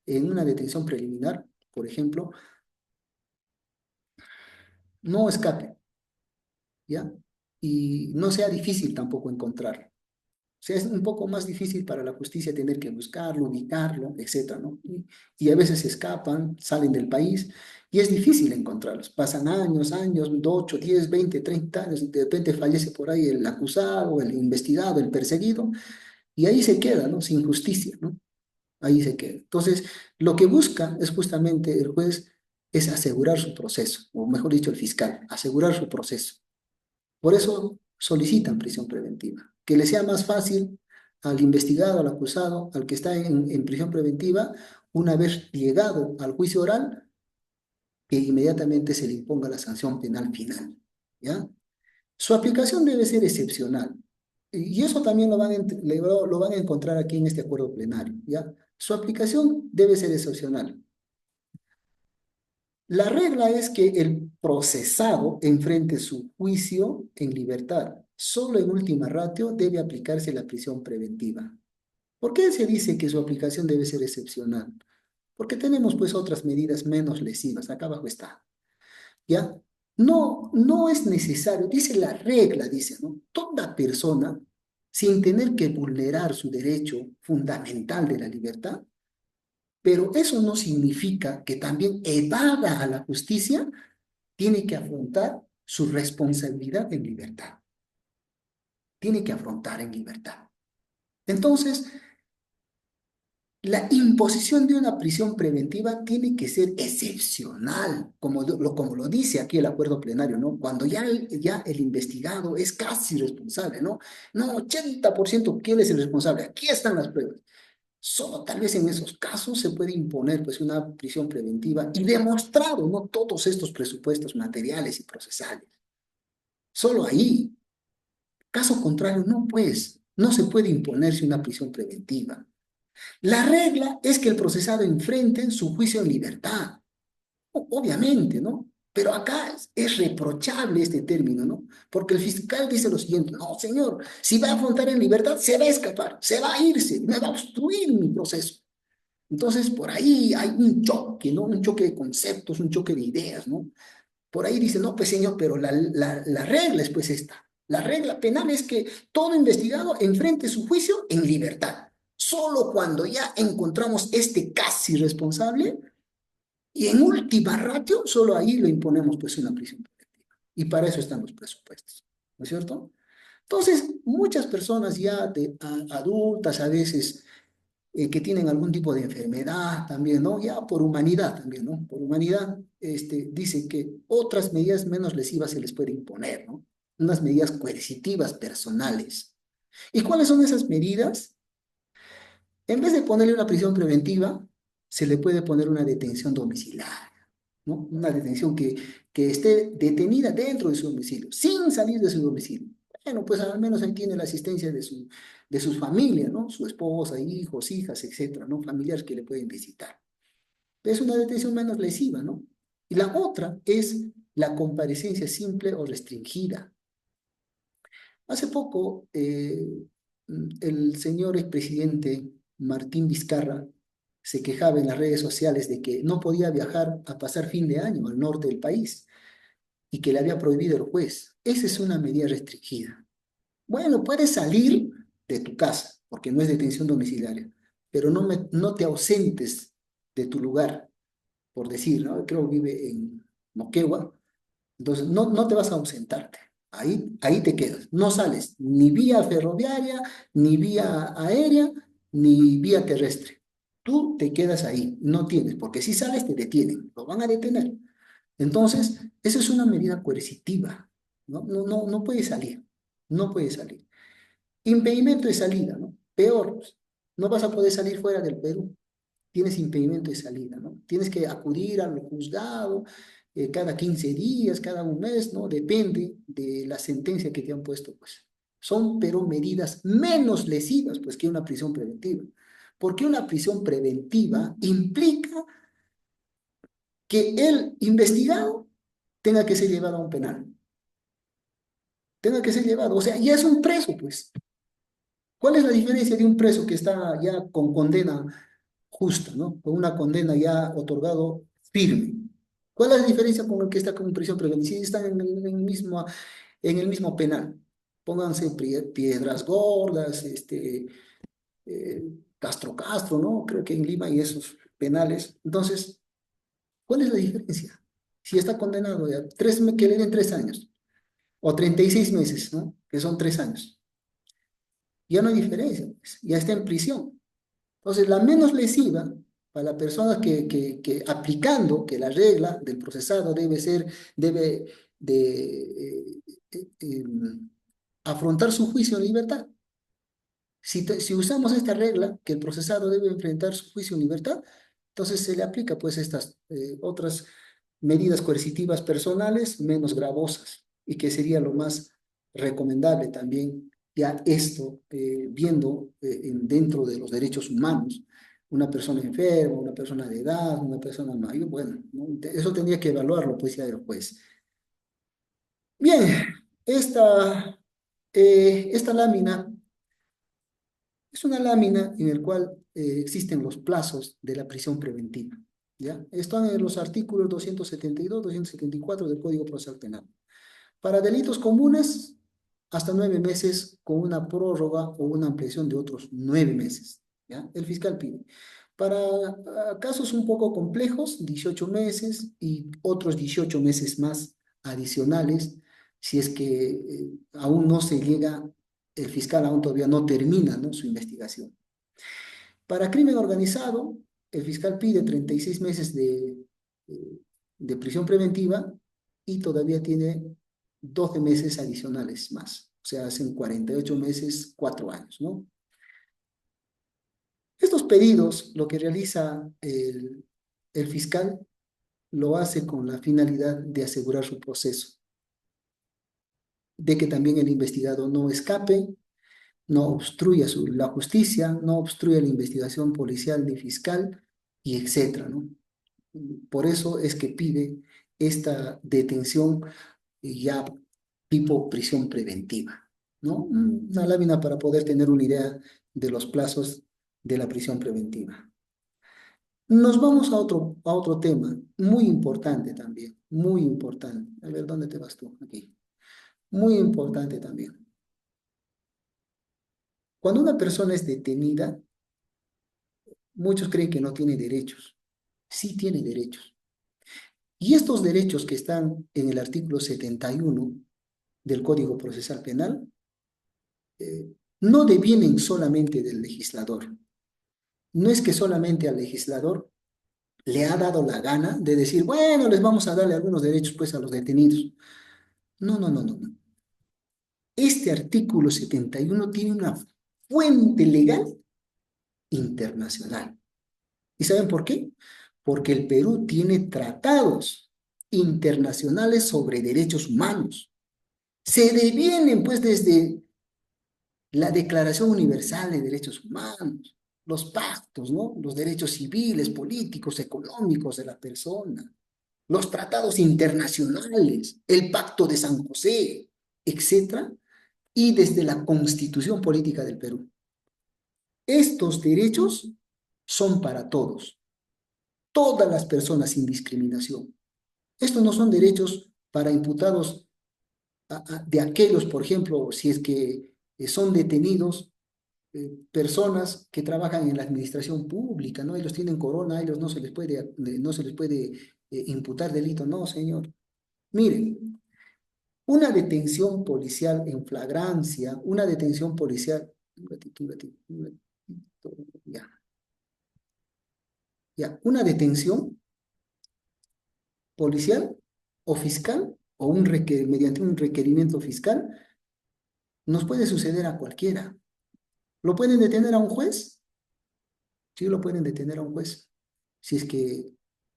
en una detención preliminar, por ejemplo, no escape, ¿ya? Y no sea difícil tampoco encontrarlo. O sea, es un poco más difícil para la justicia tener que buscarlo, ubicarlo, etcétera, ¿no? Y a veces se escapan, salen del país y es difícil encontrarlos. Pasan años, años, 8, 10, 20, 30 años y de repente fallece por ahí el acusado, el investigado, el perseguido y ahí se queda, ¿no? Sin justicia, ¿no? Ahí se queda. Entonces, lo que busca es justamente el juez es asegurar su proceso, o mejor dicho, el fiscal, asegurar su proceso. Por eso solicitan prisión preventiva, que le sea más fácil al investigado, al acusado, al que está en prisión preventiva, una vez llegado al juicio oral, que inmediatamente se le imponga la sanción penal final, ¿ya? Su aplicación debe ser excepcional, y eso también lo van a encontrar aquí en este acuerdo plenario, ¿ya? Su aplicación debe ser excepcional. La regla es que el procesado enfrente su juicio en libertad. Solo en última ratio debe aplicarse la prisión preventiva. ¿Por qué se dice que su aplicación debe ser excepcional? Porque tenemos pues otras medidas menos lesivas. Acá abajo está. ¿Ya? No, no es necesario, dice la regla, dice, ¿no? Toda persona, sin tener que vulnerar su derecho fundamental de la libertad, pero eso no significa que también evada a la justicia, tiene que afrontar su responsabilidad en libertad. Tiene que afrontar en libertad. Entonces, la imposición de una prisión preventiva tiene que ser excepcional, como lo dice aquí el acuerdo plenario, ¿no? Cuando ya el investigado es casi responsable, ¿no? No, 80% ¿quién es el responsable? Aquí están las pruebas. Solo tal vez en esos casos se puede imponer pues una prisión preventiva y demostrado, ¿no? Todos estos presupuestos materiales y procesales. Solo ahí. Caso contrario, no pues, no se puede imponerse una prisión preventiva. La regla es que el procesado enfrente su juicio en libertad, obviamente, ¿no? Pero acá es reprochable este término, ¿no? Porque el fiscal dice lo siguiente, no, señor, si va a afrontar en libertad, se va a escapar, se va a irse, me va a obstruir mi proceso. Entonces, por ahí hay un choque, ¿no? Un choque de conceptos, un choque de ideas, ¿no? Por ahí dice, no, pues señor, pero la regla es pues esta. La regla penal es que todo investigado enfrente su juicio en libertad. Solo cuando ya encontramos este casi responsable y en última ratio, solo ahí le imponemos pues una prisión preventiva. Y para eso están los presupuestos, ¿no es cierto? Entonces, muchas personas ya adultas a veces que tienen algún tipo de enfermedad también, ¿no? Ya por humanidad también, ¿no? Por humanidad, dice que otras medidas menos lesivas se les puede imponer, ¿no? Unas medidas coercitivas personales. ¿Y cuáles son esas medidas? En vez de ponerle una prisión preventiva, se le puede poner una detención domiciliaria, ¿no? Una detención que esté detenida dentro de su domicilio, sin salir de su domicilio. Bueno, pues al menos ahí tiene la asistencia de sus familias, ¿no? Su esposa, hijos, hijas, etcétera, ¿no? Familiares que le pueden visitar. Es una detención menos lesiva, ¿no? Y la otra es la comparecencia simple o restringida. Hace poco, el señor expresidente Martín Vizcarra se quejaba en las redes sociales de que no podía viajar a pasar fin de año al norte del país y que le había prohibido el juez. Esa es una medida restringida. Bueno, puedes salir de tu casa, porque no es detención domiciliaria, pero no te ausentes de tu lugar, por decir, ¿no? Creo que vive en Moquegua, entonces no te vas a ausentarte. Ahí te quedas. No sales ni vía ferroviaria, ni vía aérea, ni vía terrestre. Tú te quedas ahí, no tienes, porque si sales te detienen, lo van a detener. Entonces, esa es una medida coercitiva. No puede salir, no puede salir. Impedimento de salida, ¿no? Peor, pues, no vas a poder salir fuera del Perú. Tienes impedimento de salida, ¿no? Tienes que acudir al juzgado cada 15 días, cada un mes, ¿no? Depende de la sentencia que te han puesto, pues. Son, pero medidas menos lesivas, pues, que una prisión preventiva. Porque una prisión preventiva implica que el investigado tenga que ser llevado a un penal, tenga que ser llevado, o sea, ya es un preso, pues. ¿Cuál es la diferencia de un preso que está ya con condena justa, ¿no? Con una condena ya otorgado firme? ¿Cuál es la diferencia con el que está con prisión preventiva? Si están en el mismo penal. Pónganse piedras gordas, eh, Castro, ¿no? Creo que en Lima hay esos penales. Entonces, ¿cuál es la diferencia? Si está condenado ya, que le den 3 años, o 36 meses, ¿no? Que son 3 años. Ya no hay diferencia, pues, ya está en prisión. Entonces, la menos lesiva para la persona que aplicando que la regla del procesado debe de afrontar su juicio en libertad. Si usamos esta regla, que el procesado debe enfrentar su juicio en libertad, entonces se le aplica pues estas otras medidas coercitivas personales menos gravosas y que sería lo más recomendable también, ya esto viendo dentro de los derechos humanos, una persona enferma, una persona de edad, una persona mayor, bueno, ¿no? Eso tendría que evaluarlo pues ya el juez. Bien, esta lámina es una lámina en la cual existen los plazos de la prisión preventiva. ¿Ya? Están en los artículos 272, 274 del Código Procesal Penal. Para delitos comunes, hasta 9 meses con una prórroga o una ampliación de otros 9 meses. ¿Ya? El fiscal pide. Para casos un poco complejos, 18 meses y otros 18 meses más adicionales, si es que aún no se llega, el fiscal aún todavía no termina, ¿no?, su investigación. Para crimen organizado, el fiscal pide 36 meses eh, de prisión preventiva y todavía tiene 12 meses adicionales más. O sea, hacen 48 meses, 4 años, ¿no? Estos pedidos, lo que realiza el fiscal, lo hace con la finalidad de asegurar su proceso, de que también el investigado no escape, no obstruya la justicia, no obstruya la investigación policial ni fiscal, y etcétera, ¿no? Por eso es que pide esta detención ya tipo prisión preventiva, ¿no? Una lámina para poder tener una idea de los plazos de la prisión preventiva. Nos vamos a otro tema muy importante también, muy importante. A ver, ¿dónde te vas tú? Aquí. Muy importante también. Cuando una persona es detenida, muchos creen que no tiene derechos. Sí tiene derechos. Y estos derechos que están en el artículo 71 del Código Procesal Penal no devienen solamente del legislador. No es que solamente al legislador le ha dado la gana de decir, bueno, les vamos a darle algunos derechos pues a los detenidos. No, no, no, no, no. Este artículo 71 tiene una fuente legal internacional. ¿Y saben por qué? Porque el Perú tiene tratados internacionales sobre derechos humanos. Se devienen pues desde la Declaración Universal de Derechos Humanos, los pactos, ¿no? Los derechos civiles, políticos, económicos de la persona, los tratados internacionales, el Pacto de San José, etcétera, y desde la Constitución Política del Perú. Estos derechos son para todas las personas sin discriminación. Estos no son derechos para imputados de aquellos, por ejemplo, si es que son detenidos personas que trabajan en la administración pública, ¿no? Ellos tienen corona, a ellos no se les puede imputar delito, no, señor. Miren, una detención policial en flagrancia, una detención policial, ya, ya, una detención policial o fiscal o mediante un requerimiento fiscal Nos puede suceder a cualquiera. ¿Lo pueden detener a un juez? Sí, lo pueden detener a un juez, si es que,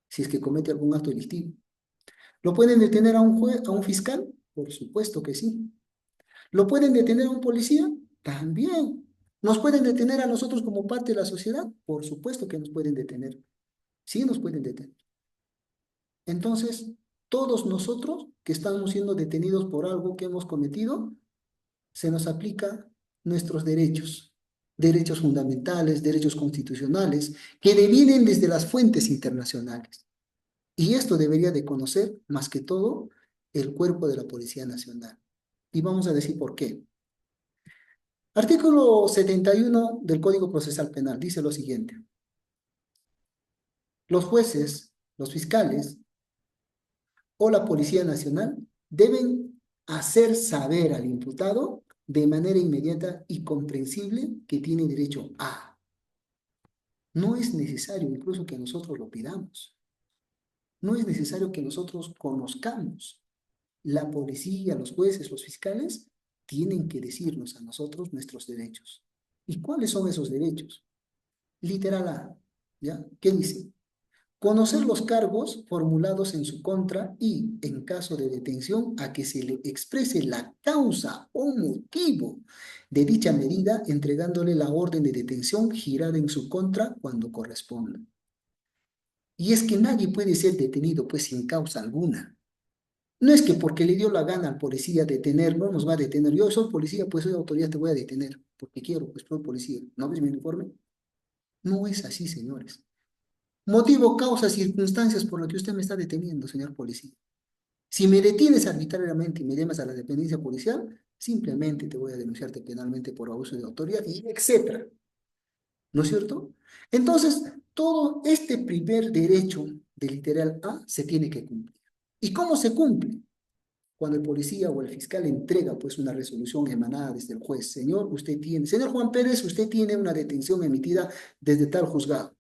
si es que comete algún acto delictivo. ¿Lo pueden detener a un juez, a un fiscal? Por supuesto que sí. ¿Lo pueden detener a un policía? También. ¿Nos pueden detener a nosotros como parte de la sociedad? Por supuesto que nos pueden detener. Sí, nos pueden detener. Entonces, todos nosotros que estamos siendo detenidos por algo que hemos cometido, se nos aplica nuestros derechos, derechos fundamentales, derechos constitucionales, que devienen desde las fuentes internacionales. Y esto debería de conocer, más que todo, el cuerpo de la Policía Nacional. Y vamos a decir por qué. Artículo 71 del Código Procesal Penal dice lo siguiente. Los jueces, los fiscales o la Policía Nacional deben hacer saber al imputado de manera inmediata y comprensible que tiene derecho a. No es necesario incluso que nosotros lo pidamos. No es necesario que nosotros conozcamos. La policía, los jueces, los fiscales tienen que decirnos a nosotros nuestros derechos. ¿Y cuáles son esos derechos? Literal A, ¿ya? ¿Qué dice? Conocer los cargos formulados en su contra y, en caso de detención, a que se le exprese la causa o motivo de dicha medida, entregándole la orden de detención girada en su contra cuando corresponda. Y es que nadie puede ser detenido, pues, sin causa alguna. No es que porque le dio la gana al policía detenerlo, nos va a detener. Yo soy policía, pues soy autoridad, te voy a detener, porque quiero, pues soy policía. ¿No ves mi uniforme? No es así, señores. Motivo, causa, circunstancias por las que usted me está deteniendo, señor policía. Si me detienes arbitrariamente y me llamas a la dependencia policial, simplemente te voy a denunciarte penalmente por abuso de autoridad y etcétera. ¿No es cierto? Entonces, todo este primer derecho de literal A se tiene que cumplir. ¿Y cómo se cumple? Cuando el policía o el fiscal entrega pues una resolución emanada desde el juez. Señor Juan Pérez, usted tiene una detención emitida desde tal juzgado.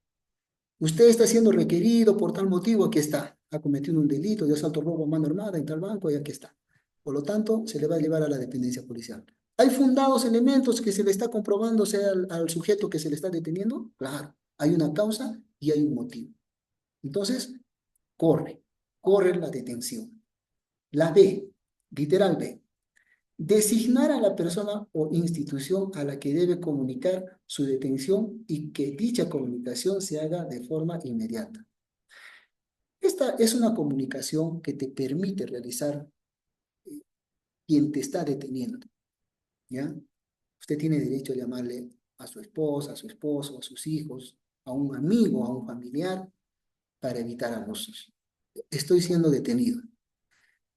Usted está siendo requerido por tal motivo, aquí está. Ha cometido un delito de asalto, robo a mano armada en tal banco y aquí está. Por lo tanto, se le va a llevar a la dependencia policial. ¿Hay fundados elementos que se le está comprobando sea al sujeto que se le está deteniendo? Claro, hay una causa y hay un motivo. Entonces, corre la detención. La B, literal B, designar a la persona o institución a la que debe comunicar su detención y que dicha comunicación se haga de forma inmediata. Esta es una comunicación que te permite realizar quien te está deteniendo, ¿ya? Usted tiene derecho a llamarle a su esposa, a su esposo, a sus hijos, a un amigo, a un familiar, para evitar abusos. Estoy siendo detenido.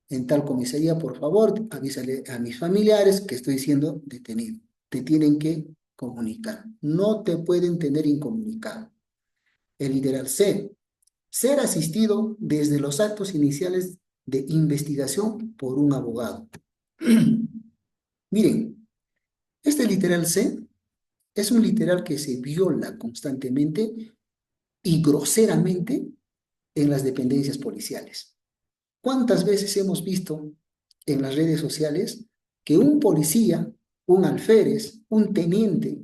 En tal comisaría, por favor, avísale a mis familiares que estoy siendo detenido. Te tienen que comunicar. No te pueden tener incomunicado. El literal C. Ser asistido desde los actos iniciales de investigación por un abogado. Miren, este literal C es un literal que se viola constantemente y groseramente en las dependencias policiales. ¿Cuántas veces hemos visto en las redes sociales que un policía, un alférez, un teniente,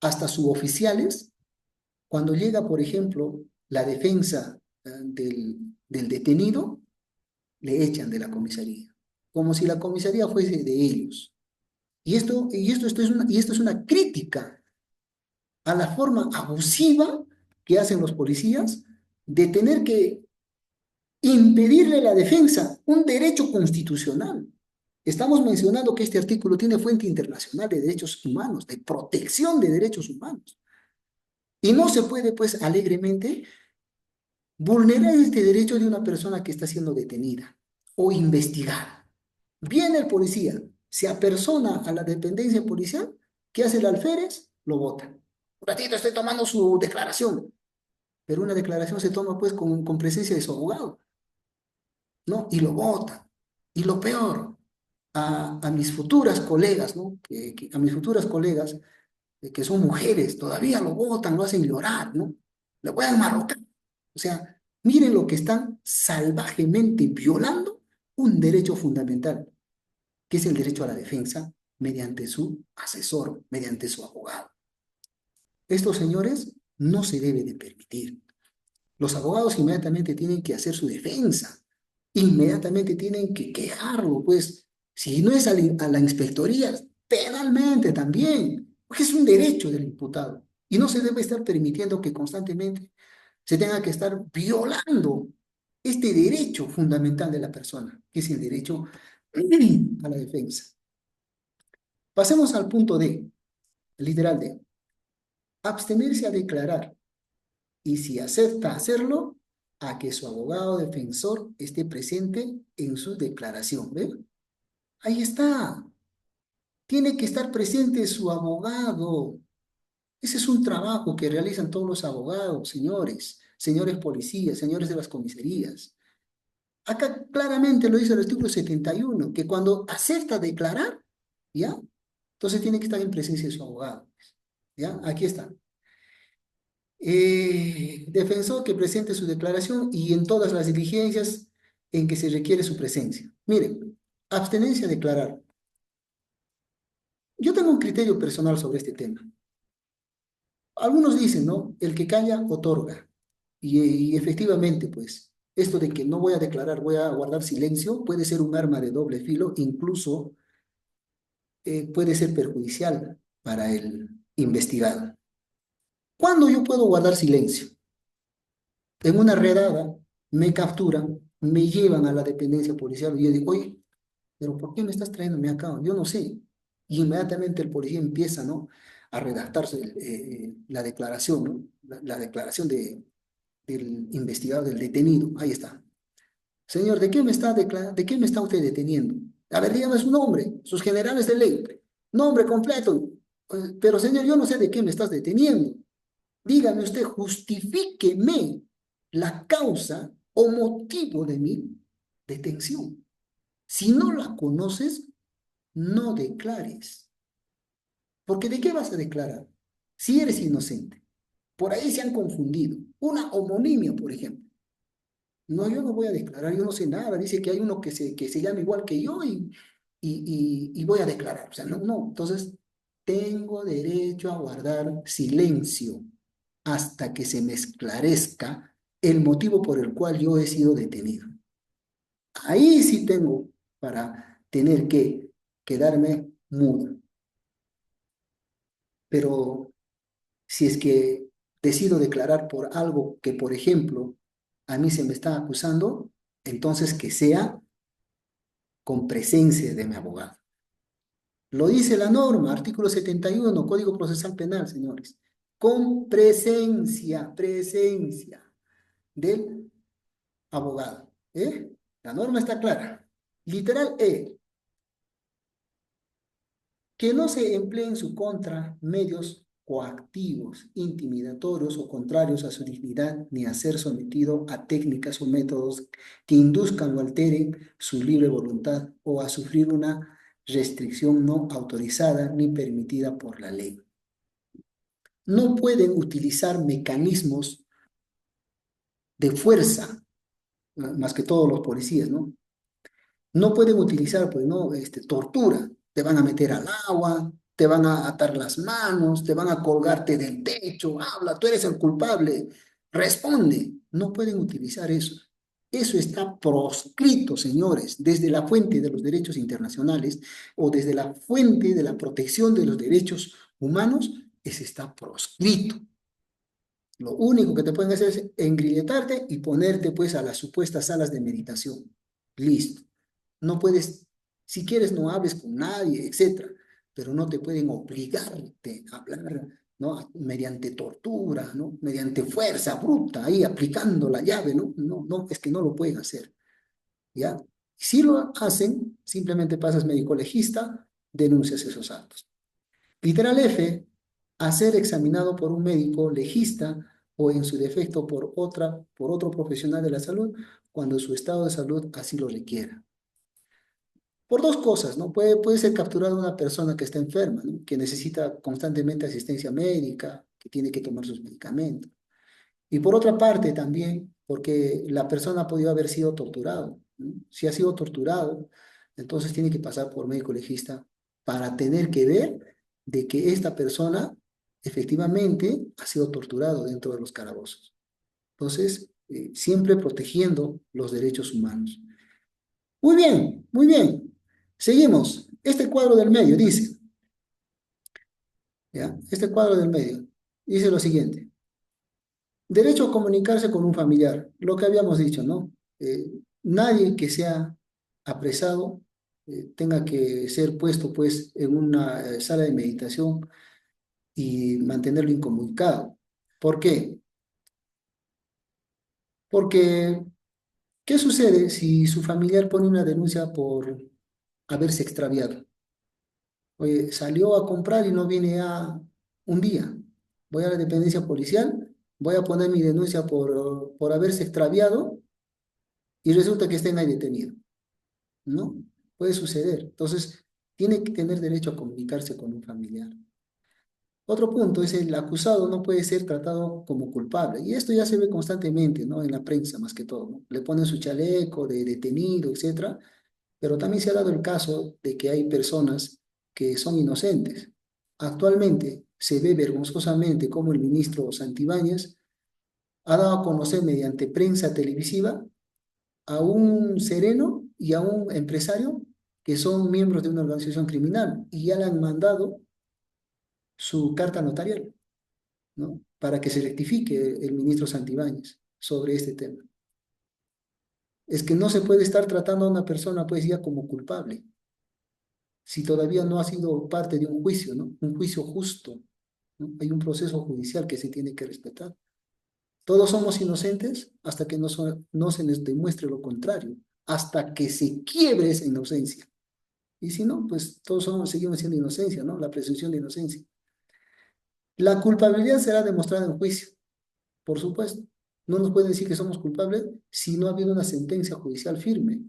hasta suboficiales, cuando llega, por ejemplo, la defensa del detenido, le echan de la comisaría, como si la comisaría fuese de ellos? Esto es una crítica a la forma abusiva que hacen los policías de tener que impedirle la defensa, un derecho constitucional. Estamos mencionando que este artículo tiene fuente internacional de derechos humanos, de protección de derechos humanos. Y no se puede, pues, alegremente vulnerar este derecho de una persona que está siendo detenida o investigada. Viene el policía, se apersona a la dependencia policial, ¿qué hace el alférez? Lo bota. Un ratito estoy tomando su declaración, pero una declaración se toma pues con presencia de su abogado, ¿no? Y lo bota. Y lo peor, a mis futuras colegas, ¿no? A mis futuras colegas, que son mujeres, todavía lo botan, lo hacen llorar, ¿no? Le voy a enmarrocar. O sea, miren lo que están salvajemente violando un derecho fundamental. que es el derecho a la defensa mediante su asesor, mediante su abogado. Estos señores no se debe de permitir. Los abogados inmediatamente tienen que hacer su defensa, inmediatamente tienen que quejarlo, pues, si no es a la inspectoría, penalmente también, porque es un derecho del imputado y no se debe estar permitiendo que constantemente se tenga que estar violando este derecho fundamental de la persona, que es el derecho a la defensa. Pasemos al punto D, literal D. Abstenerse a declarar y si acepta hacerlo, a que su abogado defensor esté presente en su declaración. ¿Ven? Ahí está. Tiene que estar presente su abogado. Ese es un trabajo que realizan todos los abogados, señores, señores policías, señores de las comisarías. Acá claramente lo dice el artículo 71, que cuando acepta declarar, ¿ya? Entonces tiene que estar en presencia de su abogado. ¿Ya? Aquí está. Defensor que presente su declaración y en todas las diligencias en que se requiere su presencia. Miren, abstenencia a declarar. Yo tengo un criterio personal sobre este tema. Algunos dicen, ¿no? El que calla, otorga. Y efectivamente, pues, esto de que no voy a declarar, voy a guardar silencio, puede ser un arma de doble filo, incluso puede ser perjudicial para el investigado. ¿Cuándo yo puedo guardar silencio? En una redada me capturan, me llevan a la dependencia policial y yo digo, oye, pero ¿por qué me estás trayéndome acá? Yo no sé. Y inmediatamente el policía empieza, ¿no? A redactarse la declaración, ¿no? La declaración del investigado, del detenido. Ahí está. Señor, ¿de qué me está usted deteniendo? A ver, dígame su nombre, sus generales de ley, nombre completo. Pero señor, yo no sé de qué me estás deteniendo. Dígame usted, justifíqueme la causa o motivo de mi detención. Si no la conoces, no declares. Porque ¿de qué vas a declarar? Si eres inocente. Por ahí se han confundido. Una homonimia, por ejemplo. No, yo no voy a declarar, yo no sé nada. Dice que hay uno que se llama igual que yo y voy a declarar. O sea, no, no. Entonces, tengo derecho a guardar silencio hasta que se me esclarezca el motivo por el cual yo he sido detenido. Ahí sí tengo para tener que quedarme mudo. Pero si es que decido declarar por algo que, por ejemplo, a mí se me está acusando, entonces que sea con presencia de mi abogado. Lo dice la norma, artículo 71, Código Procesal Penal, señores. Con presencia del abogado. ¿Eh? La norma está clara. Literal E, que no se empleen en su contra medios coactivos, intimidatorios o contrarios a su dignidad, ni a ser sometido a técnicas o métodos que induzcan o alteren su libre voluntad o a sufrir una restricción no autorizada ni permitida por la ley. No pueden utilizar mecanismos de fuerza, más que todos los policías, ¿no? No pueden utilizar, pues, no, tortura. Te van a meter al agua, te van a atar las manos, te van a colgarte del techo, habla, tú eres el culpable, responde. No pueden utilizar eso. Eso está proscrito, señores, desde la fuente de los derechos internacionales o desde la fuente de la protección de los derechos humanos, eso está proscrito. Lo único que te pueden hacer es engrilletarte y ponerte pues a las supuestas salas de meditación. Listo. No puedes, si quieres no hables con nadie, etcétera, pero no te pueden obligarte a hablar, ¿no? Mediante tortura, ¿no? Mediante fuerza bruta, ahí aplicando la llave, ¿no? No, no, es que no lo pueden hacer, ¿ya? Si lo hacen, simplemente pasas médico legista, denuncias esos actos. Literal F, a ser examinado por un médico legista o en su defecto por otro profesional de la salud cuando su estado de salud así lo requiera. Por dos cosas, ¿no? Puede ser capturada una persona que está enferma, ¿no? Que necesita constantemente asistencia médica, que tiene que tomar sus medicamentos. Y por otra parte también, porque la persona ha podido haber sido torturado, ¿no? Si ha sido torturado, Entonces tiene que pasar por médico legista para tener que ver de que esta persona efectivamente ha sido torturado dentro de los calabozos. Entonces, siempre protegiendo los derechos humanos. Muy bien, muy bien. Seguimos. Este cuadro del medio dice, ¿ya? Este cuadro del medio dice lo siguiente. Derecho a comunicarse con un familiar, lo que habíamos dicho, ¿no? Nadie que sea apresado tenga que ser puesto, pues, en una sala de meditación y mantenerlo incomunicado. ¿Por qué? Porque, ¿qué sucede si su familiar pone una denuncia por haberse extraviado? Oye, salió a comprar y no viene a un día. Voy a la dependencia policial, voy a poner mi denuncia por haberse extraviado y resulta que está ahí detenido, ¿no? Puede suceder. Entonces, tiene que tener derecho a comunicarse con un familiar. Otro punto es el acusado no puede ser tratado como culpable. Y esto ya se ve constantemente, ¿no? En la prensa más que todo, ¿no? Le ponen su chaleco de detenido, etcétera. Pero también se ha dado el caso de que hay personas que son inocentes. Actualmente se ve vergonzosamente cómo el ministro Santibáñez ha dado a conocer mediante prensa televisiva a un sereno y a un empresario que son miembros de una organización criminal y ya le han mandado su carta notarial, ¿no? Para que se rectifique el ministro Santibáñez sobre este tema. Es que no se puede estar tratando a una persona pues ya como culpable si todavía no ha sido parte de un juicio, ¿no? Un juicio justo, ¿no? Hay un proceso judicial que se tiene que respetar. Todos somos inocentes hasta que no se les demuestre lo contrario, hasta que se quiebre esa inocencia. Y si no, pues seguimos siendo inocencia, ¿no? La presunción de inocencia. La culpabilidad será demostrada en juicio, por supuesto. No nos pueden decir que somos culpables si no ha habido una sentencia judicial firme.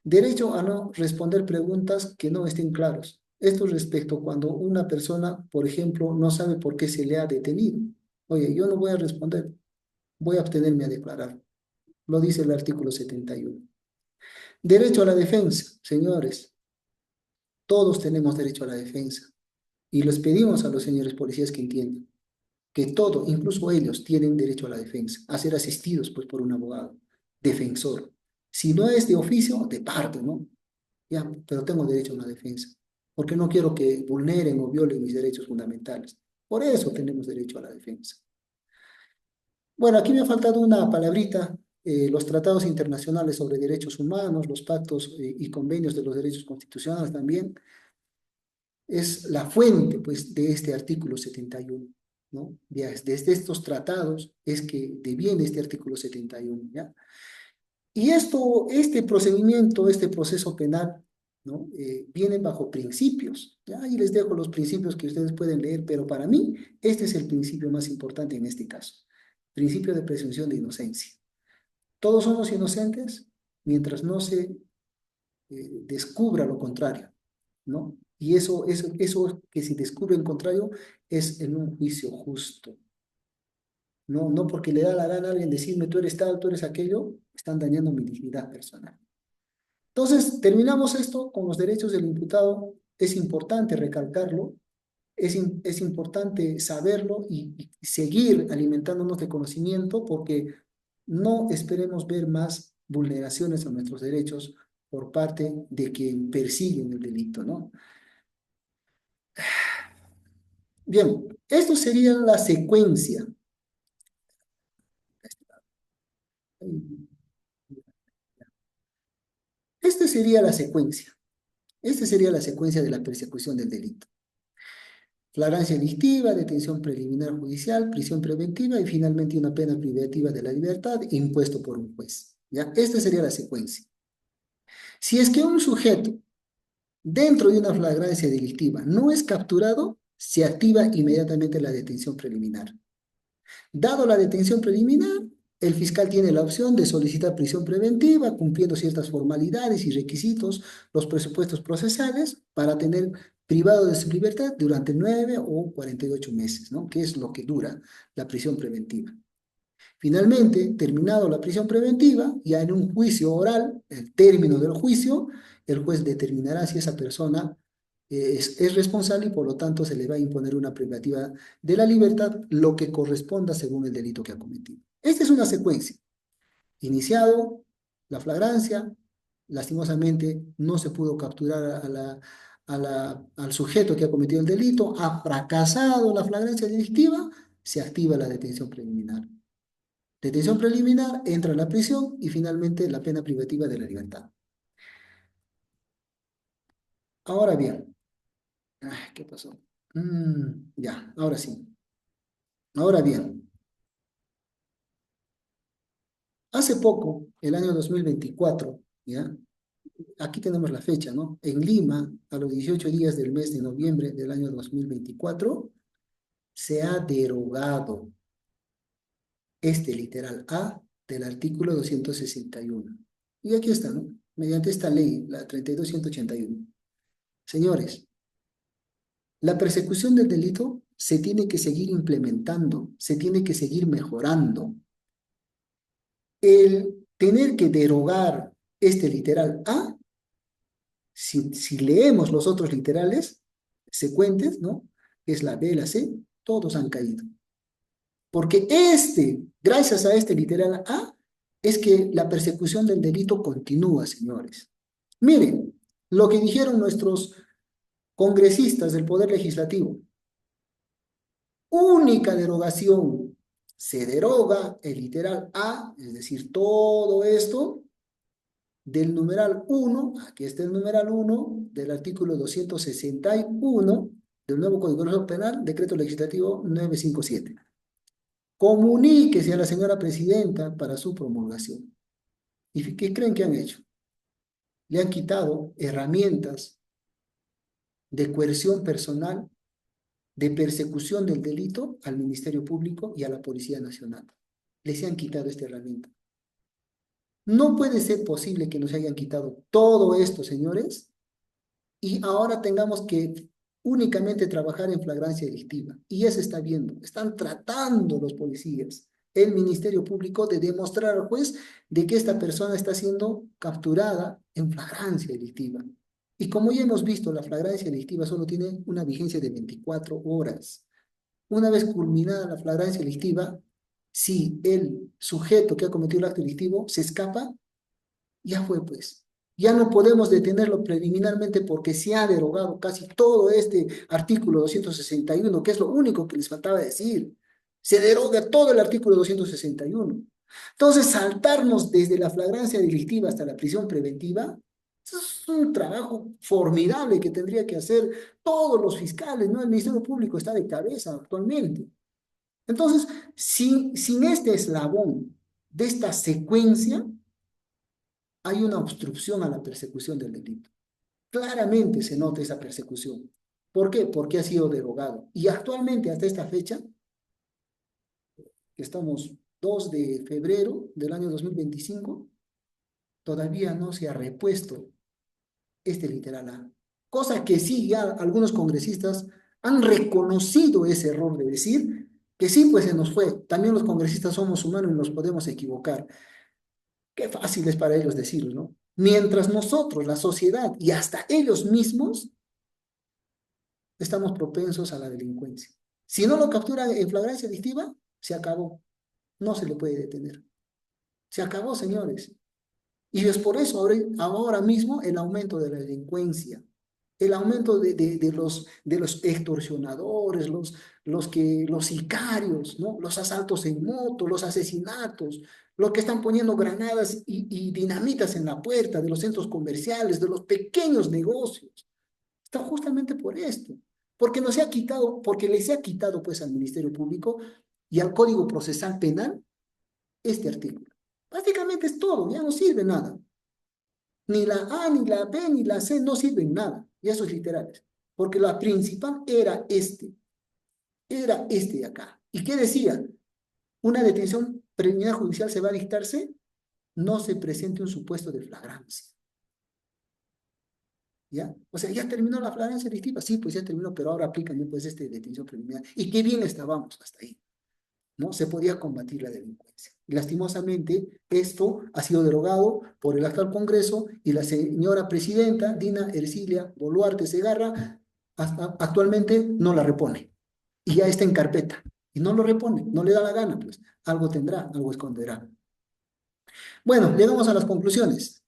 Derecho a no responder preguntas que no estén claros. Esto respecto cuando una persona, por ejemplo, no sabe por qué se le ha detenido. Oye, yo no voy a responder, voy a abstenerme a declarar. Lo dice el artículo 71. Derecho a la defensa, señores. Todos tenemos derecho a la defensa. Y les pedimos a los señores policías que entiendan que todo, incluso ellos, tienen derecho a la defensa, a ser asistidos pues, por un abogado, defensor. Si no es de oficio, de parte, ¿no? Ya, pero tengo derecho a una defensa, porque no quiero que vulneren o violen mis derechos fundamentales. Por eso tenemos derecho a la defensa. Bueno, aquí me ha faltado una palabrita, los tratados internacionales sobre derechos humanos, los pactos y convenios de los derechos constitucionales también, es la fuente, pues, de este artículo 71, ¿no? Ya, desde estos tratados es que deviene este artículo 71, ¿ya? Y esto, este procedimiento, este proceso penal, ¿no? Viene bajo principios. ¿Ya? Y les dejo los principios que ustedes pueden leer, pero para mí este es el principio más importante en este caso. Principio de presunción de inocencia. Todos somos inocentes mientras no se descubra lo contrario, ¿no? Y eso que se descubre el contrario es en un juicio justo. No, no porque le da la gana a alguien decirme tú eres tal, tú eres aquello, están dañando mi dignidad personal. Entonces, terminamos esto con los derechos del imputado. Es importante recalcarlo, es importante saberlo y seguir alimentándonos de conocimiento porque no esperemos ver más vulneraciones a nuestros derechos por parte de quien persiguen el delito, ¿no? Bien, esto sería la secuencia. Esta sería la secuencia. Esta sería la secuencia de la persecución del delito. Flagrancia delictiva, detención preliminar judicial, prisión preventiva y finalmente una pena privativa de la libertad impuesto por un juez. ¿Ya? Esta sería la secuencia. Si es que un sujeto dentro de una flagrancia delictiva no es capturado, se activa inmediatamente la detención preliminar. Dado la detención preliminar, el fiscal tiene la opción de solicitar prisión preventiva, cumpliendo ciertas formalidades y requisitos, los presupuestos procesales, para tener privado de su libertad durante 9 o 48 meses, ¿no? Que es lo que dura la prisión preventiva. Finalmente, terminado la prisión preventiva, ya en un juicio oral, el término del juicio, el juez determinará si esa persona es responsable y por lo tanto se le va a imponer una privativa de la libertad, lo que corresponda según el delito que ha cometido. Esta es una secuencia. Iniciado la flagrancia, lastimosamente no se pudo capturar al sujeto que ha cometido el delito, ha fracasado la flagrancia delictiva, se activa la detención preliminar. Detención preliminar, entra a la prisión y finalmente la pena privativa de la libertad. Ahora bien, ¿qué pasó? Ya, ahora sí. Ahora bien, hace poco, el año 2024, ¿ya? Aquí tenemos la fecha, ¿no? En Lima, a los 18 días del mes de noviembre del año 2024, se ha derogado este literal A del artículo 261. Y aquí está, ¿no? Mediante esta ley, la 32.181. Señores, la persecución del delito se tiene que seguir implementando, se tiene que seguir mejorando. El tener que derogar este literal A, si leemos los otros literales secuentes, ¿no? Que es la B, la C, todos han caído. Porque gracias a este literal A, es que la persecución del delito continúa, señores. Miren, lo que dijeron nuestros congresistas del Poder Legislativo. Única derogación. Se deroga el literal A, es decir, todo esto del numeral 1, aquí está el numeral 1 del artículo 261 del nuevo Código Penal, decreto legislativo 957. Comuníquese a la señora presidenta para su promulgación. ¿Y qué creen que han hecho? Le han quitado herramientas de coerción personal, de persecución del delito al Ministerio Público y a la Policía Nacional. Les han quitado esta herramienta. No puede ser posible que nos hayan quitado todo esto, señores, y ahora tengamos que únicamente trabajar en flagrancia delictiva. Y ya se está viendo, están tratando los policías, el Ministerio Público, de demostrar al juez de que esta persona está siendo capturada en flagrancia delictiva. Y como ya hemos visto, la flagrancia delictiva solo tiene una vigencia de 24 horas. Una vez culminada la flagrancia delictiva, si el sujeto que ha cometido el acto delictivo se escapa, ya fue pues. Ya no podemos detenerlo preliminarmente porque se ha derogado casi todo este artículo 261, que es lo único que les faltaba decir. Se deroga todo el artículo 261. Entonces, saltarnos desde la flagrancia delictiva hasta la prisión preventiva, eso es un trabajo formidable que tendría que hacer todos los fiscales, ¿no? El Ministerio Público está de cabeza actualmente. Entonces, sin este eslabón de esta secuencia, hay una obstrucción a la persecución del delito. Claramente se nota esa persecución. ¿Por qué? Porque ha sido derogado. Y actualmente, hasta esta fecha, que estamos 2 de febrero del año 2025, todavía no se ha repuesto este literal A. Cosa que sí, ya algunos congresistas han reconocido ese error de decir que sí, pues se nos fue. También los congresistas somos humanos y nos podemos equivocar. Qué fácil es para ellos decirlo, ¿no? Mientras nosotros, la sociedad y hasta ellos mismos estamos propensos a la delincuencia. Si no lo capturan en flagrancia delictiva, se acabó. No se le puede detener. Se acabó, señores. Y es por eso ahora mismo el aumento de la delincuencia, el aumento de los extorsionadores, los sicarios, ¿no? Los asaltos en moto, los asesinatos, los que están poniendo granadas y dinamitas en la puerta de los centros comerciales, de los pequeños negocios. Está justamente por esto, porque nos se ha quitado, porque les ha quitado pues al Ministerio Público y al Código Procesal Penal este artículo. Prácticamente es todo, ya no sirve nada. Ni la A, ni la B, ni la C no sirven nada, y esos literales, porque la principal era este de acá. ¿Y qué decía? Una detención preliminar judicial se va a dictarse, no se presente un supuesto de flagrancia. ¿Ya? O sea, ya terminó la flagrancia delictiva. Sí, pues ya terminó, pero ahora aplican pues detención preliminar. Y qué bien estábamos hasta ahí. ¿no? Se podía combatir la delincuencia. Y lastimosamente, esto ha sido derogado por el actual Congreso y la señora presidenta, Dina Ercilia Boluarte Segarra, actualmente no la repone. Y ya está en carpeta. Y no lo repone, no le da la gana, pues algo tendrá, algo esconderá. Bueno, llegamos a las conclusiones.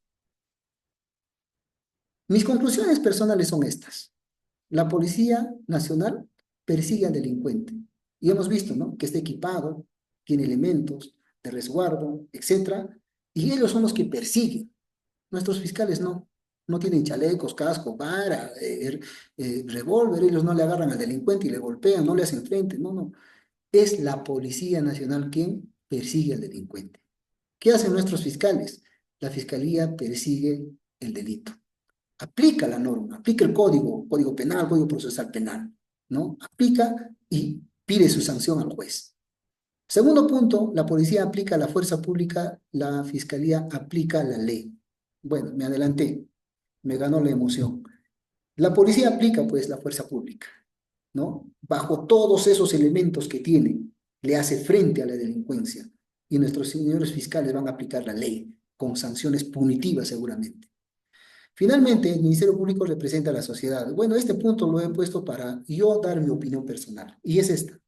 Mis conclusiones personales son estas. La Policía Nacional persigue al delincuente. Y hemos visto, ¿no?, que está equipado, tiene elementos de resguardo, etcétera, y ellos son los que persiguen. Nuestros fiscales no. No tienen chalecos, casco, vara, revólver, ellos no le agarran al delincuente y le golpean, no le hacen frente, no, no. Es la Policía Nacional quien persigue al delincuente. ¿Qué hacen nuestros fiscales? La Fiscalía persigue el delito, aplica la norma, aplica el código penal, código procesal penal, ¿no? Aplica y pide su sanción al juez. Segundo punto, la policía aplica la fuerza pública, la fiscalía aplica la ley. Bueno, me adelanté, me ganó la emoción. La policía aplica pues la fuerza pública, ¿no? Bajo todos esos elementos que tiene, le hace frente a la delincuencia y nuestros señores fiscales van a aplicar la ley con sanciones punitivas seguramente. Finalmente, el Ministerio Público representa a la sociedad. Bueno, este punto lo he puesto para yo dar mi opinión personal, y es esta.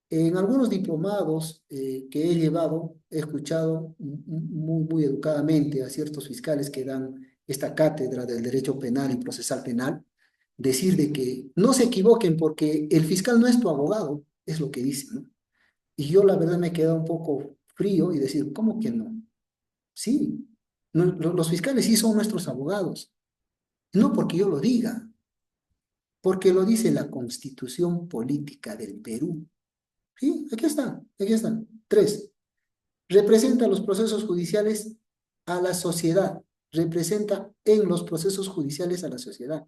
En algunos diplomados que he llevado, he escuchado muy educadamente a ciertos fiscales que dan esta cátedra del derecho penal y procesal penal, decir de que no se equivoquen porque el fiscal no es tu abogado, es lo que dicen, ¿no? Y yo la verdad me he quedado un poco frío y decir, ¿cómo que no? Sí, los fiscales sí son nuestros abogados. No porque yo lo diga, porque lo dice la Constitución Política del Perú. Sí, aquí está, aquí están. Tres, representa los procesos judiciales a la sociedad. Representa en los procesos judiciales a la sociedad.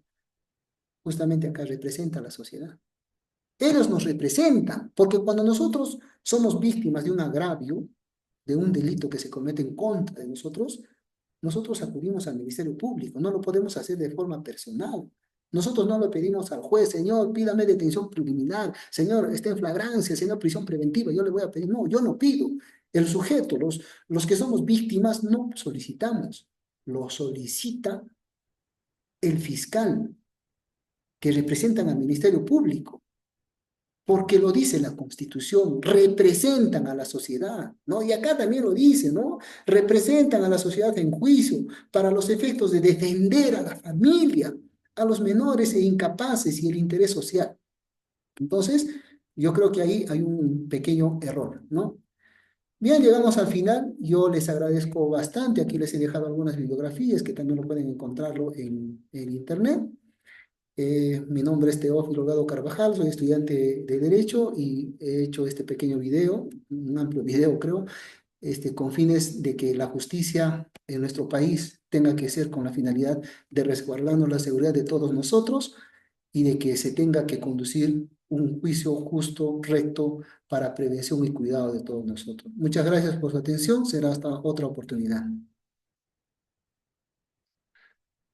Justamente acá representa a la sociedad. Ellos nos representan, porque cuando nosotros somos víctimas de un agravio, de un delito que se comete en contra de nosotros, nosotros acudimos al Ministerio Público, no lo podemos hacer de forma personal. Nosotros no le pedimos al juez, señor, pídame detención preliminar, señor, está en flagrancia, señor, prisión preventiva, yo le voy a pedir. No, yo no pido. El sujeto, los que somos víctimas, no solicitamos. Lo solicita el fiscal que representan al Ministerio Público, porque lo dice la Constitución, representan a la sociedad, ¿no? Y acá también lo dice, ¿no? Representan a la sociedad en juicio para los efectos de defender a la familia, a los menores e incapaces y el interés social. Entonces, yo creo que ahí hay un pequeño error, ¿no? Bien, llegamos al final. Yo les agradezco bastante. Aquí les he dejado algunas bibliografías que también lo pueden encontrarlo en internet. Mi nombre es Teófilo Gado Carvajal, soy estudiante de Derecho y he hecho este pequeño video, un amplio video creo, con fines de que la justicia en nuestro país tenga que ser con la finalidad de resguardarnos la seguridad de todos nosotros y de que se tenga que conducir un juicio justo, recto, para prevención y cuidado de todos nosotros. Muchas gracias por su atención, será hasta otra oportunidad.